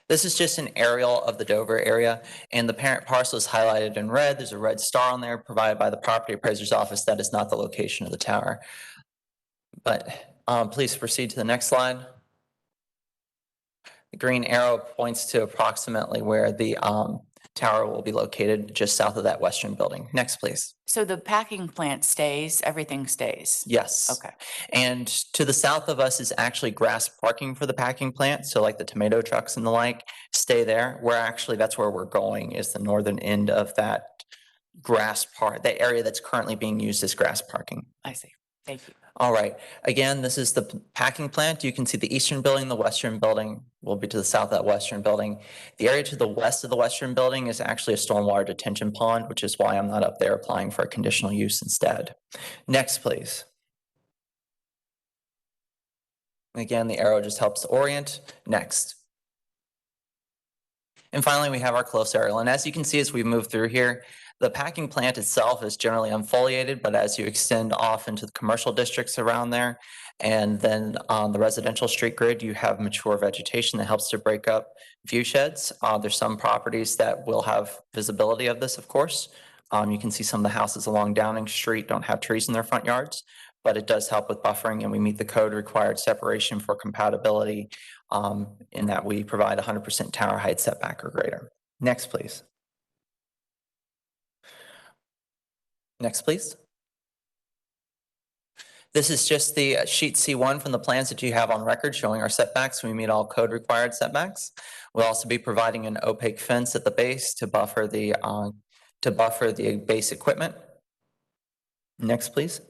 This is just an aerial of the Dover area, and the parent parcel is highlighted in red. There's a red star on there provided by the property appraiser's office. That is not the location of the tower. But please proceed to the next slide. The green arrow points to approximately where the tower will be located, just south of that western building. Next, please. So the packing plant stays, everything stays? Yes. Okay. And to the south of us is actually grass parking for the packing plant. So like the tomato trucks and the like stay there. We're actually, that's where we're going, is the northern end of that grass part, the area that's currently being used as grass parking. I see. Thank you. All right. Again, this is the packing plant. You can see the eastern building, the western building will be to the south of that western building. The area to the west of the western building is actually a stormwater detention pond, which is why I'm not up there applying for a conditional use instead. Next, please. Again, the arrow just helps orient. Next. And finally, we have our close aerial. And as you can see, as we move through here, the packing plant itself is generally unfoliated, but as you extend off into the commercial districts around there, and then on the residential street grid, you have mature vegetation that helps to break up view sheds. There's some properties that will have visibility of this, of course. You can see some of the houses along Downing Street don't have trees in their front yards, but it does help with buffering, and we meet the code required separation for compatibility in that we provide 100% tower height setback or greater. Next, please. Next, please. This is just the sheet C1 from the plans that you have on record showing our setbacks. We meet all code required setbacks. We'll also be providing an opaque fence at the base to buffer the base equipment. Next, please.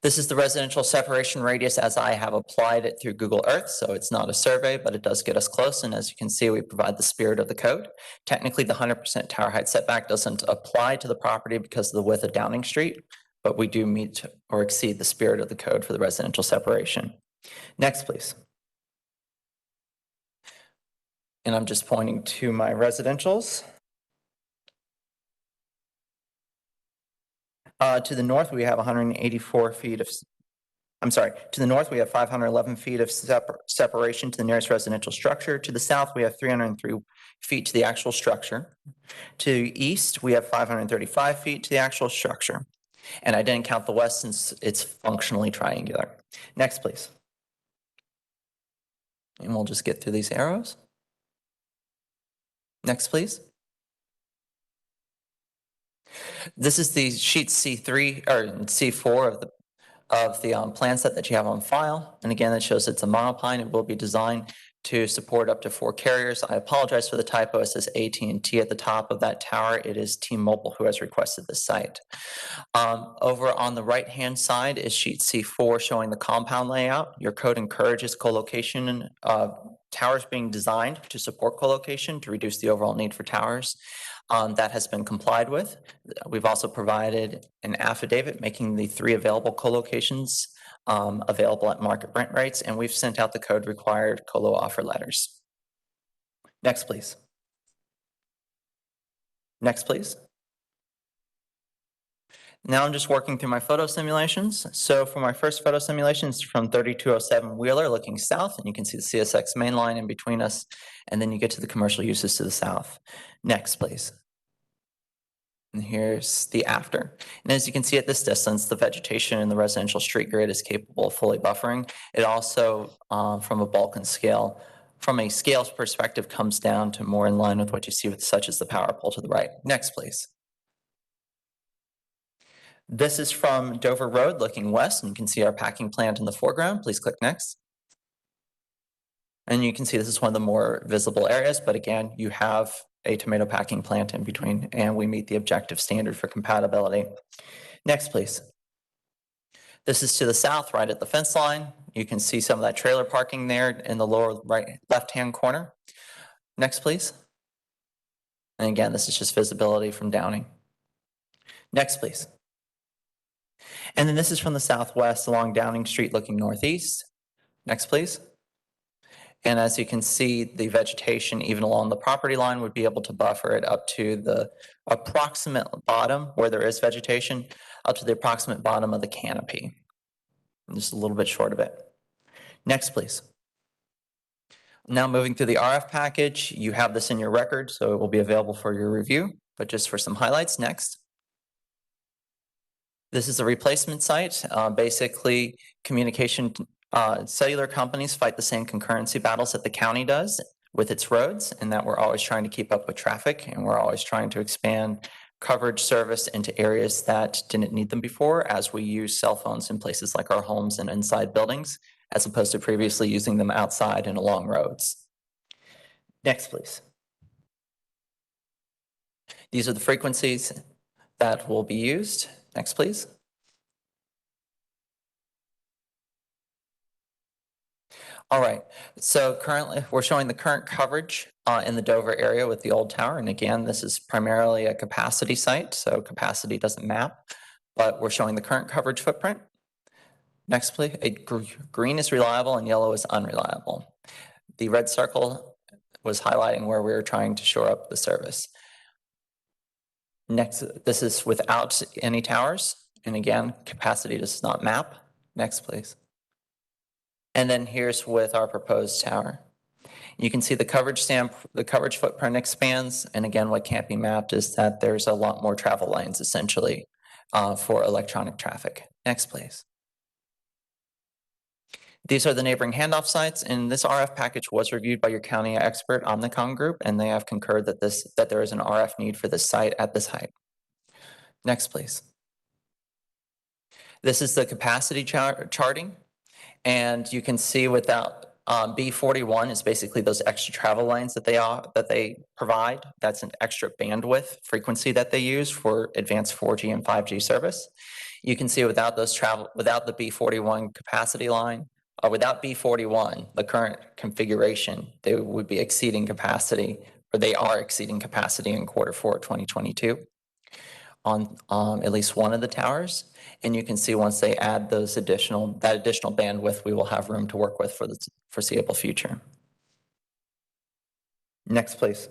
This is the residential separation radius as I have applied it through Google Earth. So it's not a survey, but it does get us close. And as you can see, we provide the spirit of the code. Technically, the 100% tower height setback doesn't apply to the property because of the width of Downing Street, but we do meet or exceed the spirit of the code for the residential separation. Next, please. And I'm just pointing to my residentials. To the north, we have 184 feet of, to the north, we have 511 feet of separation to the nearest residential structure. To the south, we have 303 feet to the actual structure. To east, we have 535 feet to the actual structure. And I didn't count the west since it's functionally triangular. Next, please. And we'll just get through these arrows. Next, please. This is the sheet C3 or C4 of the plan set that you have on file. And again, that shows it's a monopine. It will be designed to support up to 4 carriers. I apologize for the typo. It says AT&T at the top of that tower. It is T-Mobile who has requested this site. Over on the right-hand side is sheet C4 showing the compound layout. Your code encourages co-location and towers being designed to support co-location to reduce the overall need for towers. that has been complied with. We've also provided an affidavit making the 3 available co-locations available at market rent rates, and we've sent out the code required colo offer letters. Next, please. Next, please. Now I'm just working through my photo simulations. So for my first photo simulation, it's from 3207 Wheeler looking south, and you can see the CSX main line in between us, and then you get to the commercial uses to the south. Next, please. And here's the after. And as you can see at this distance, the vegetation in the residential street grid is capable of fully buffering. It also, from a bulk and scale, from a scale perspective, comes down to more in line with what you see with such as the power pole to the right. Next, please. This is from Dover Road looking west, and you can see our packing plant in the foreground. Please click next. And you can see this is one of the more visible areas, but again, you have a tomato packing plant in between, and we meet the objective standard for compatibility. Next, please. This is to the south, right at the fence line. You can see some of that trailer parking there in the lower right left-hand corner. Next, please. And again, this is just visibility from Downing. Next, please. And then this is from the southwest along Downing Street looking northeast. Next, please. And as you can see, the vegetation, even along the property line, would be able to buffer it up to the approximate bottom where there is vegetation, up to the approximate bottom of the canopy. Just a little bit short of it. Next, please. Now moving through the RF package, you have this in your record, so it will be available for your review, but just for some highlights, next. This is a replacement site. Basically, communication cellular companies fight the same concurrency battles that the county does with its roads, and that we're always trying to keep up with traffic, and we're always trying to expand coverage service into areas that didn't need them before, as we use cell phones in places like our homes and inside buildings, as opposed to previously using them outside and along roads. Next, please. These are the frequencies that will be used. Next, please. All right, so currently we're showing the current coverage in the Dover area with the old tower. And again, this is primarily a capacity site, so capacity doesn't map, but we're showing the current coverage footprint. Next, please. Green is reliable and yellow is unreliable. The red circle was highlighting where we were trying to shore up the service. Next, this is without any towers. And again, capacity does not map. Next, please. And then here's with our proposed tower. You can see the coverage footprint expands. And again, what can't be mapped is that there's a lot more travel lanes essentially for electronic traffic. Next, please. These are the neighboring handoff sites, and this RF package was reviewed by your county expert, Omnicom Group, and they have concurred that there is an RF need for this site at this height. Next, please. This is the capacity charting, and you can see without B41 is basically those extra travel lanes that they provide. That's an extra bandwidth frequency that they use for advanced 4G and 5G service. You can see without the B41 capacity line, without B41, the current configuration, they would be exceeding capacity, or they are exceeding capacity in Q4 2022 on at least one of the towers. And you can see once they add that additional bandwidth, we will have room to work with for the foreseeable future. Next, please.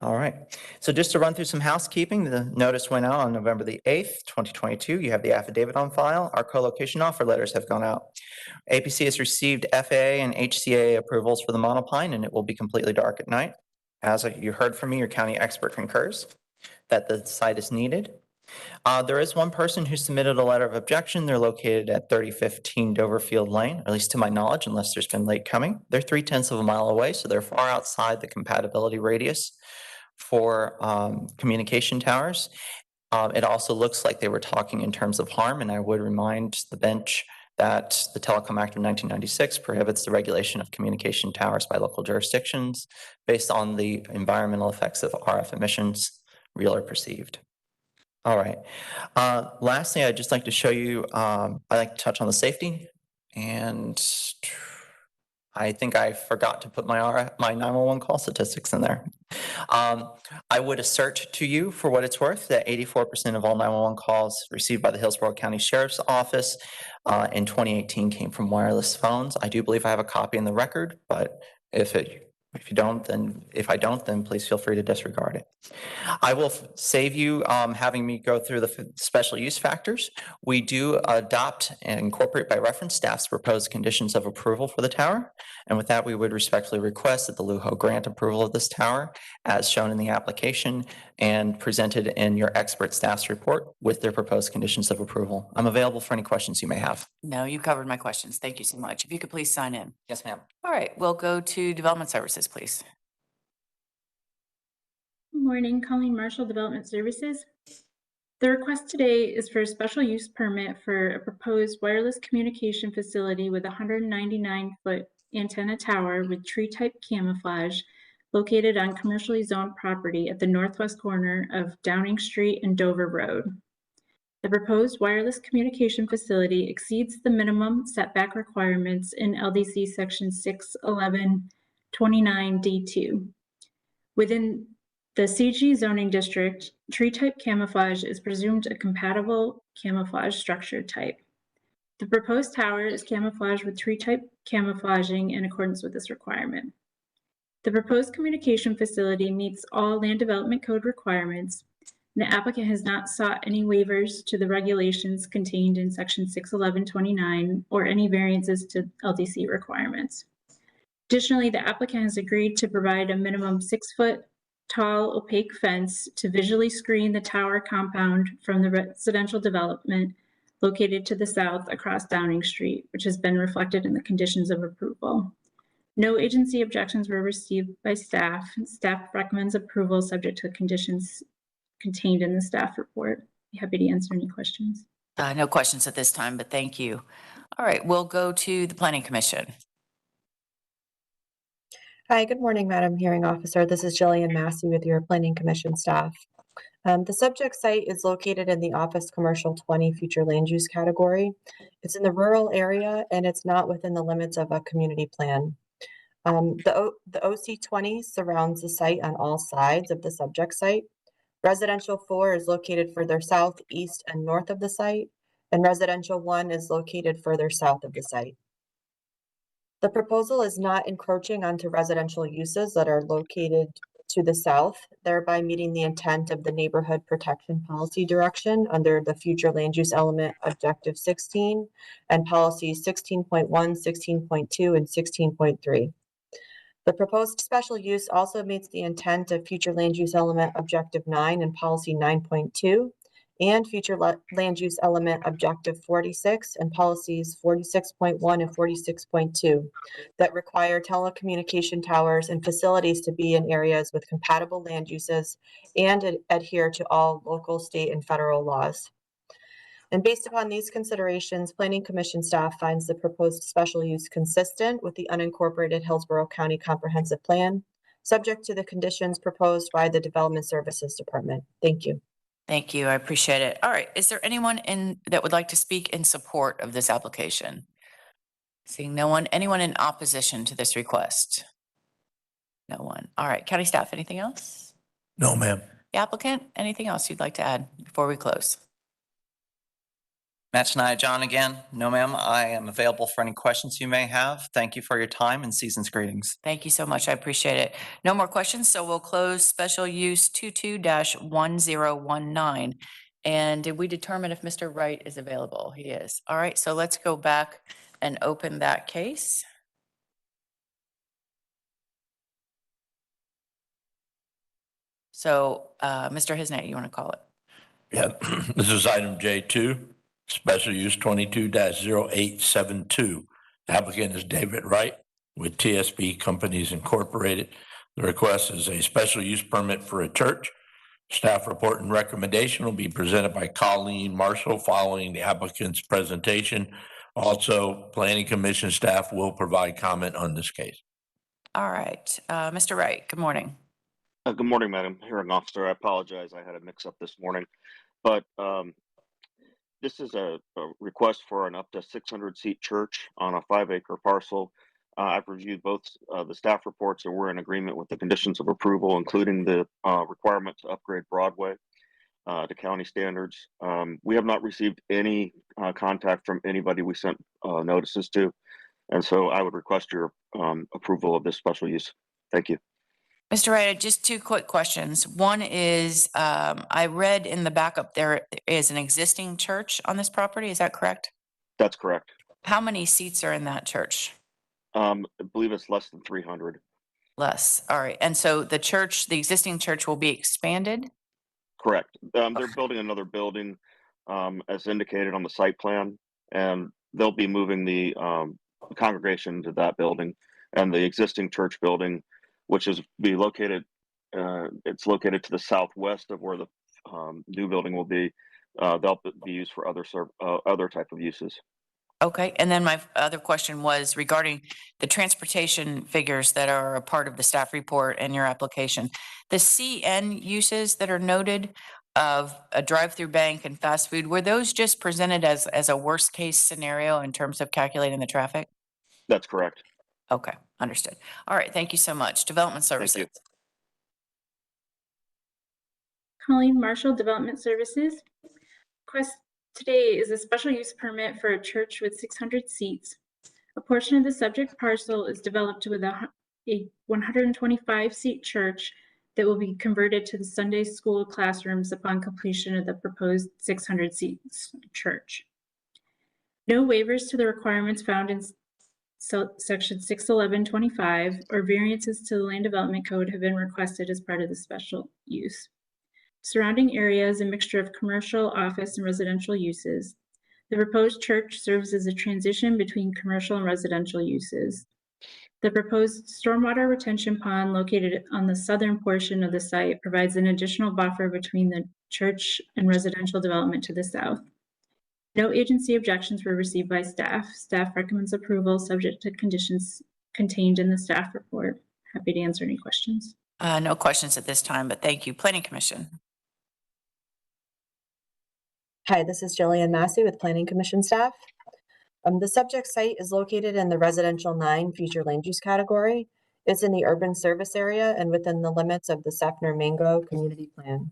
All right, so just to run through some housekeeping, the notice went out on November the 8th, 2022. You have the affidavit on file. Our co-location offer letters have gone out. APC has received FAA and HCA approvals for the monopine, and it will be completely dark at night. As you heard from me, your county expert concurs that the site is needed. There is one person who submitted a letter of objection. They're located at 3015 Doverfield Lane, or at least to my knowledge, unless there's been late coming. They're 0.3 of a mile away, so they're far outside the compatibility radius for communication towers. It also looks like they were talking in terms of harm, and I would remind the bench that the Telecom Act of 1996 prohibits the regulation of communication towers by local jurisdictions based on the environmental effects of RF emissions, real or perceived. All right. Lastly, I'd just like to show you, I'd like to touch on the safety. And I think I forgot to put my 911 call statistics in there. I would assert to you, for what it's worth, that 84% of all 911 calls received by the Hillsborough County Sheriff's Office in 2018 came from wireless phones. I do believe I have a copy in the record, but if I don't, then please feel free to disregard it. I will save you having me go through the special use factors. We do adopt and incorporate by reference staff's proposed conditions of approval for the tower. And with that, we would respectfully request that the LUHO grant approval of this tower as shown in the application and presented in your expert staff's report with their proposed conditions of approval. I'm available for any questions you may have. No, you covered my questions. Thank you so much. If you could please sign in. Yes, ma'am. All right, we'll go to Development Services, please. Good morning, Colleen Marshall, Development Services. The request today is for a special use permit for a proposed wireless communication facility with a 199-foot antenna tower with tree-type camouflage located on commercially zoned property at the northwest corner of Downing Street and Dover Road. The proposed wireless communication facility exceeds the minimum setback requirements in LDC Section 61129D2. Within the CG zoning district, tree-type camouflage is presumed a compatible camouflage structure type. The proposed tower is camouflaged with tree-type camouflaging in accordance with this requirement. The proposed communication facility meets all land development code requirements. The applicant has not sought any waivers to the regulations contained in Section 61129 or any variances to LDC requirements. Additionally, the applicant has agreed to provide a minimum 6-foot tall opaque fence to visually screen the tower compound from the residential development located to the south across Downing Street, which has been reflected in the conditions of approval. No agency objections were received by staff. Staff recommends approval subject to the conditions contained in the staff report. Be happy to answer any questions. No questions at this time, but thank you. All right, we'll go to the Planning Commission. Hi, good morning, Madam Hearing Officer. This is Jillian Massey with your Planning Commission staff. The subject site is located in the Office Commercial 20 Future Land Use category. It's in the rural area and it's not within the limits of a community plan. The OC20 surrounds the site on all sides of the subject site. Residential 4 is located further south, east, and north of the site, and Residential 1 is located further south of the site. The proposal is not encroaching onto residential uses that are located to the south, thereby meeting the intent of the Neighborhood Protection Policy Direction under the Future Land Use Element Objective 16 and Policies 16.1, 16.2, and 16.3. The proposed special use also meets the intent of Future Land Use Element Objective 9 and Policy 9.2 and Future Land Use Element Objective 46 and Policies 46.1 and 46.2 that require telecommunication towers and facilities to be in areas with compatible land uses and adhere to all local, state, and federal laws. And based upon these considerations, Planning Commission staff finds the proposed special use consistent with the unincorporated Hillsborough County Comprehensive Plan, subject to the conditions proposed by the Development Services Department. Thank you. Thank you. I appreciate it. All right. Is there anyone that would like to speak in support of this application? Seeing no one, anyone in opposition to this request? No one. All right. County staff, anything else? No, ma'am. The applicant, anything else you'd like to add before we close? Matt Shania, John again. No, ma'am. I am available for any questions you may have. Thank you for your time and season's greetings. Thank you so much. I appreciate it. No more questions, so we'll close special use 22-1019. And did we determine if Mr. Wright is available? He is. All right, so let's go back and open that case. So, Mr. Hisnett, you want to call it? Yeah, this is item J2, special use 22-0872. Applicant is David Wright with TSB Companies Incorporated. The request is a special use permit for a church. Staff report and recommendation will be presented by Colleen Marshall following the applicant's presentation. Also, Planning Commission staff will provide comment on this case. All right, Mr. Wright, good morning. Good morning, Madam Hearing Officer. I apologize. I had a mix-up this morning, but this is a request for an up to 600-seat church on a 5-acre parcel. I've reviewed both the staff reports, and we're in agreement with the conditions of approval, including the requirement to upgrade Broadway to county standards. We have not received any contact from anybody we sent notices to, and so I would request your approval of this special use. Thank you. Mr. Wright, just two quick questions. One is, I read in the backup there is an existing church on this property. Is that correct? That's correct. How many seats are in that church? I believe it's less than 300. Less. All right. And so the church, the existing church will be expanded? Correct. They're building another building as indicated on the site plan, and they'll be moving the congregation to that building, and the existing church building, which is be located, it's located to the southwest of where the new building will be. They'll be used for other type of uses. Okay. And then my other question was regarding the transportation figures that are a part of the staff report and your application. The CN uses that are noted of a drive-through bank and fast food, were those just presented as a worst case scenario in terms of calculating the traffic? That's correct. Okay, understood. All right, thank you so much. Development Services. Colleen Marshall, Development Services. Request today is a special use permit for a church with 600 seats. A portion of the subject parcel is developed with a 125-seat church that will be converted to the Sunday school classrooms upon completion of the proposed 600-seat church. No waivers to the requirements found in Section 61125 or variances to the Land Development Code have been requested as part of the special use. Surrounding area is a mixture of commercial, office, and residential uses. The proposed church serves as a transition between commercial and residential uses. The proposed stormwater retention pond located on the southern portion of the site provides an additional buffer between the church and residential development to the south. No agency objections were received by staff. Staff recommends approval subject to conditions contained in the staff report. Happy to answer any questions. No questions at this time, but thank you. Planning Commission. Hi, this is Jillian Massey with Planning Commission staff. The subject site is located in the Residential 9 Future Land Use category. It's in the urban service area and within the limits of the Seffner Mango Community Plan.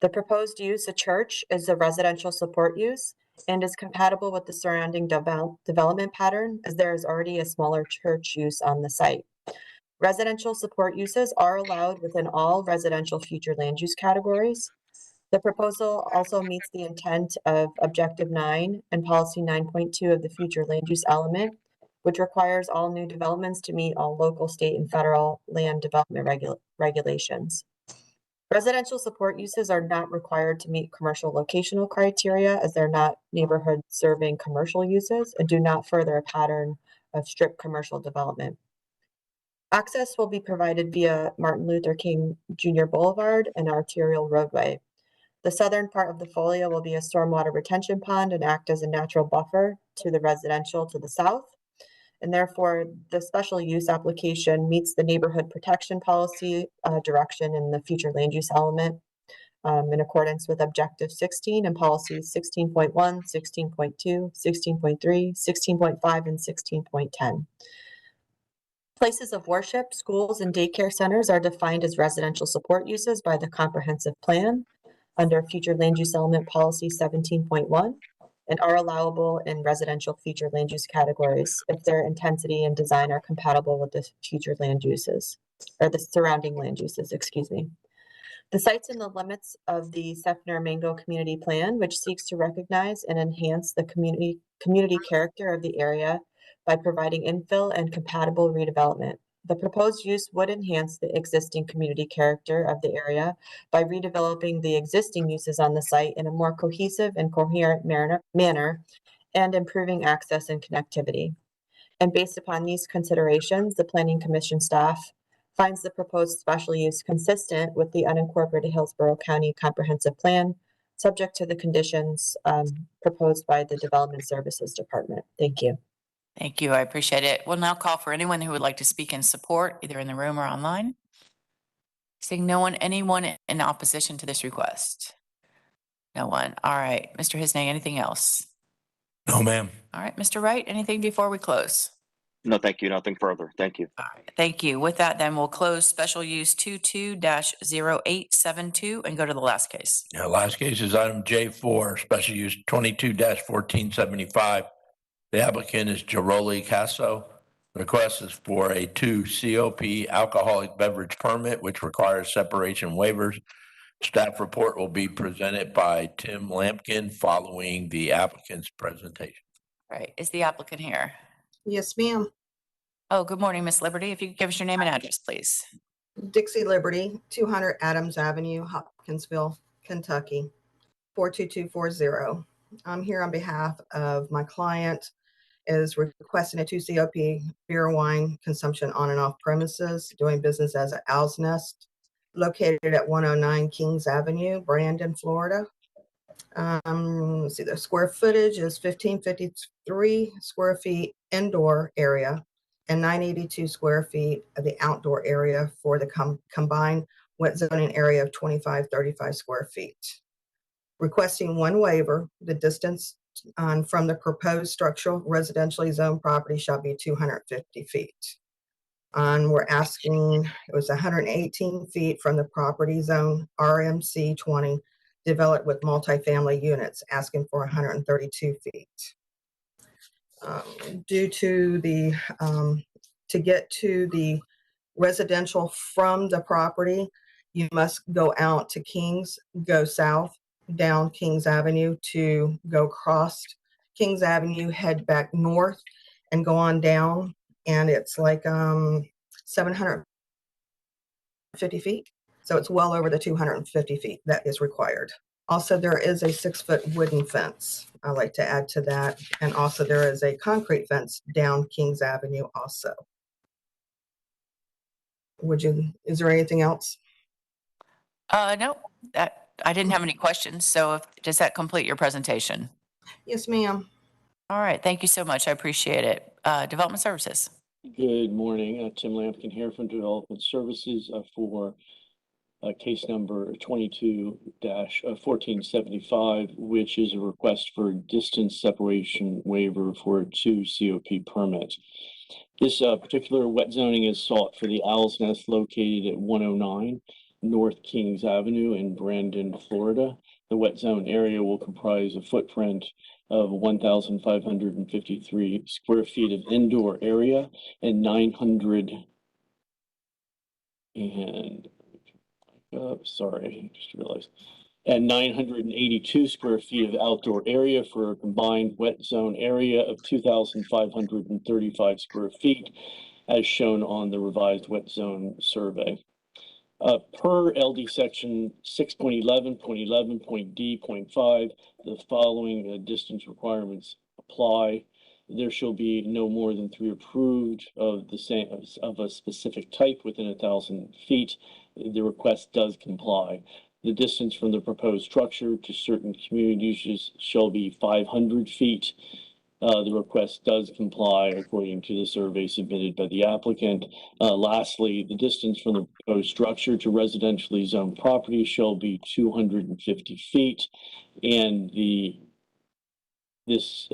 The proposed use, a church, is a residential support use and is compatible with the surrounding development pattern, as there is already a smaller church use on the site. Residential support uses are allowed within all residential future land use categories. The proposal also meets the intent of Objective 9 and Policy 9.2 of the Future Land Use Element, which requires all new developments to meet all local, state, and federal land development regulations. Residential support uses are not required to meet commercial locational criteria, as they're not neighborhood serving commercial uses and do not further a pattern of strict commercial development. Access will be provided via Martin Luther King Jr. Boulevard and arterial roadway. The southern part of the folio will be a stormwater retention pond and act as a natural buffer to the residential to the south. And therefore, the special use application meets the neighborhood protection policy direction in the future land use element in accordance with Objective 16 and policies 16.1, 16.2, 16.3, 16.5, and 16.10. Places of worship, schools, and daycare centers are defined as residential support uses by the comprehensive plan under future land use element policy 17.1 and are allowable in residential future land use categories if their intensity and design are compatible with the future land uses or the surrounding land uses, excuse me. The site's in the limits of the Seffner Mango Community Plan, which seeks to recognize and enhance the community character of the area by providing infill and compatible redevelopment. The proposed use would enhance the existing community character of the area by redeveloping the existing uses on the site in a more cohesive and coherent manner and improving access and connectivity. And based upon these considerations, the Planning Commission staff finds the proposed special use consistent with the unincorporated Hillsborough County Comprehensive Plan, subject to the conditions proposed by the Development Services Department. Thank you. Thank you. I appreciate it. We'll now call for anyone who would like to speak in support, either in the room or online. Seeing no one, anyone in opposition to this request? No one. All right. Mr. Hisney, anything else? No, ma'am. All right. Mr. Wright, anything before we close? No, thank you. Nothing further. Thank you. Thank you. With that, then we'll close special use 22-0872 and go to the last case. Yeah, last case is item J4, special use 22-1475. The applicant is Giroli Casso. The request is for a 2 COP alcoholic beverage permit, which requires separation waivers. Staff report will be presented by Tim Lampkin following the applicant's presentation. All right, is the applicant here? Yes, ma'am. Oh, good morning, Miss Liberty. If you could give us your name and address, please. Dixie Liberty, 200 Adams Avenue, Hopkinsville, Kentucky, 42240. I'm here on behalf of my client is requesting a 2 COP beer and wine consumption on and off premises, doing business as an Owl's Nest, located at 109 Kings Avenue, Brandon, Florida. Let's see, the square footage is 1553 square feet indoor area and 982 square feet of the outdoor area for the combined wet zoning area of 2535 square feet. Requesting one waiver, the distance from the proposed structural residentially zoned property shall be 250 feet. And we're asking, it was 118 feet from the property zone RMC 20 developed with multifamily units, asking for 132 feet. Due to the, to get to the residential from the property, you must go out to Kings, go south down Kings Avenue to go across Kings Avenue, head back north and go on down. And it's like 750 feet. So it's well over the 250 feet that is required. Also, there is a 6-foot wooden fence. I like to add to that. And also there is a concrete fence down Kings Avenue also. Is there anything else? No, I didn't have any questions. So does that complete your presentation? Yes, ma'am. All right. Thank you so much. I appreciate it. Development Services. Good morning. Tim Lampkin here from Development Services for case number 22-1475, which is a request for distance separation waiver for a 2 COP permit. This particular wet zoning is sought for the Owl's Nest located at 109 North Kings Avenue in Brandon, Florida. The wet zone area will comprise a footprint of 1,553 square feet of indoor area and 982 square feet of outdoor area for a combined wet zone area of 2,535 square feet, as shown on the revised wet zone survey. Per LD section 6.11.11.d.5, the following distance requirements apply. There shall be no more than 3 approved of the same of a specific type within 1,000 feet. The request does comply. The distance from the proposed structure to certain community uses shall be 500 feet. The request does comply according to the survey submitted by the applicant. Lastly, the distance from the proposed structure to residentially zoned property shall be 250 feet, and this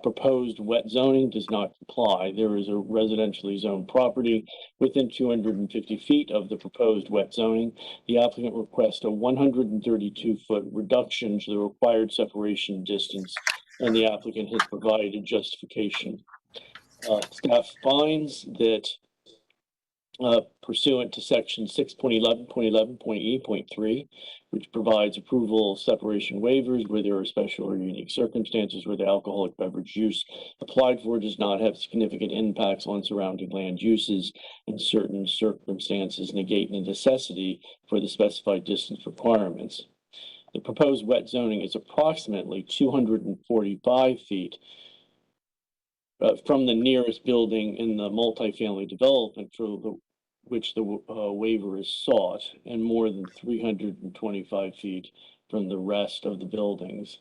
proposed wet zoning does not comply. There is a residentially zoned property within 250 feet of the proposed wet zoning. The applicant requests a 132-foot reduction to the required separation distance, and the applicant has provided a justification. Staff finds that pursuant to section 6.11.11.e.3, which provides approval of separation waivers where there are special or unique circumstances where the alcoholic beverage use applied for does not have significant impacts on surrounding land uses, and certain circumstances negate the necessity for the specified distance requirements. The proposed wet zoning is approximately 245 feet from the nearest building in the multifamily development for which the waiver is sought, and more than 325 feet from the rest of the buildings.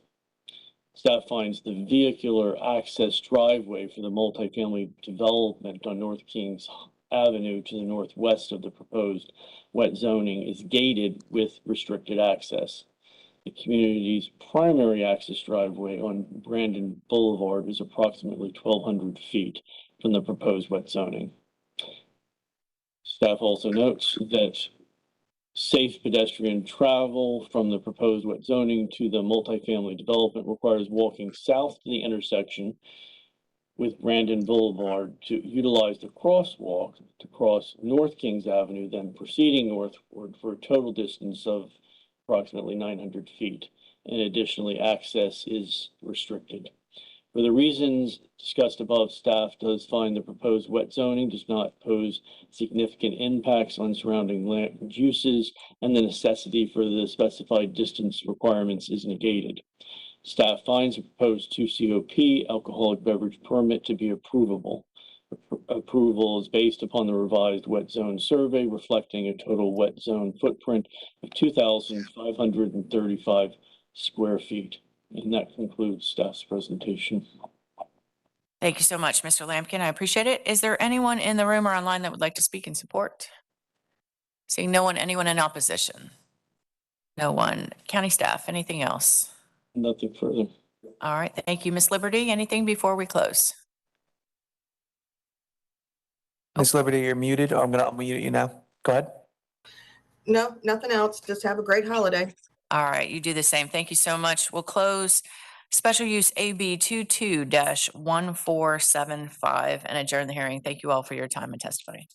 Staff finds the vehicular access driveway for the multifamily development on North Kings Avenue to the northwest of the proposed wet zoning is gated with restricted access. The community's primary access driveway on Brandon Boulevard is approximately 1,200 feet from the proposed wet zoning. Staff also notes that safe pedestrian travel from the proposed wet zoning to the multifamily development requires walking south to the intersection with Brandon Boulevard to utilize the crosswalk to cross North Kings Avenue, then proceeding northward for a total distance of approximately 900 feet. And additionally, access is restricted. For the reasons discussed above, staff does find the proposed wet zoning does not pose significant impacts on surrounding land uses, and the necessity for the specified distance requirements is negated. Staff finds the proposed 2COP alcoholic beverage permit to be approvable. Approval is based upon the revised wet zone survey reflecting a total wet zone footprint of 2,535 square feet. And that concludes staff's presentation. Thank you so much, Mr. Lampkin. I appreciate it. Is there anyone in the room or online that would like to speak in support? Seeing no one, anyone in opposition? No one. County staff, anything else? Nothing further. All right. Thank you, Ms. Liberty. Anything before we close? Ms. Liberty, you're muted. I'm going to unmute you now. Go ahead. No, nothing else. Just have a great holiday. All right, you do the same. Thank you so much. We'll close special use AB 22-1475 and adjourn the hearing. Thank you all for your time and testimony.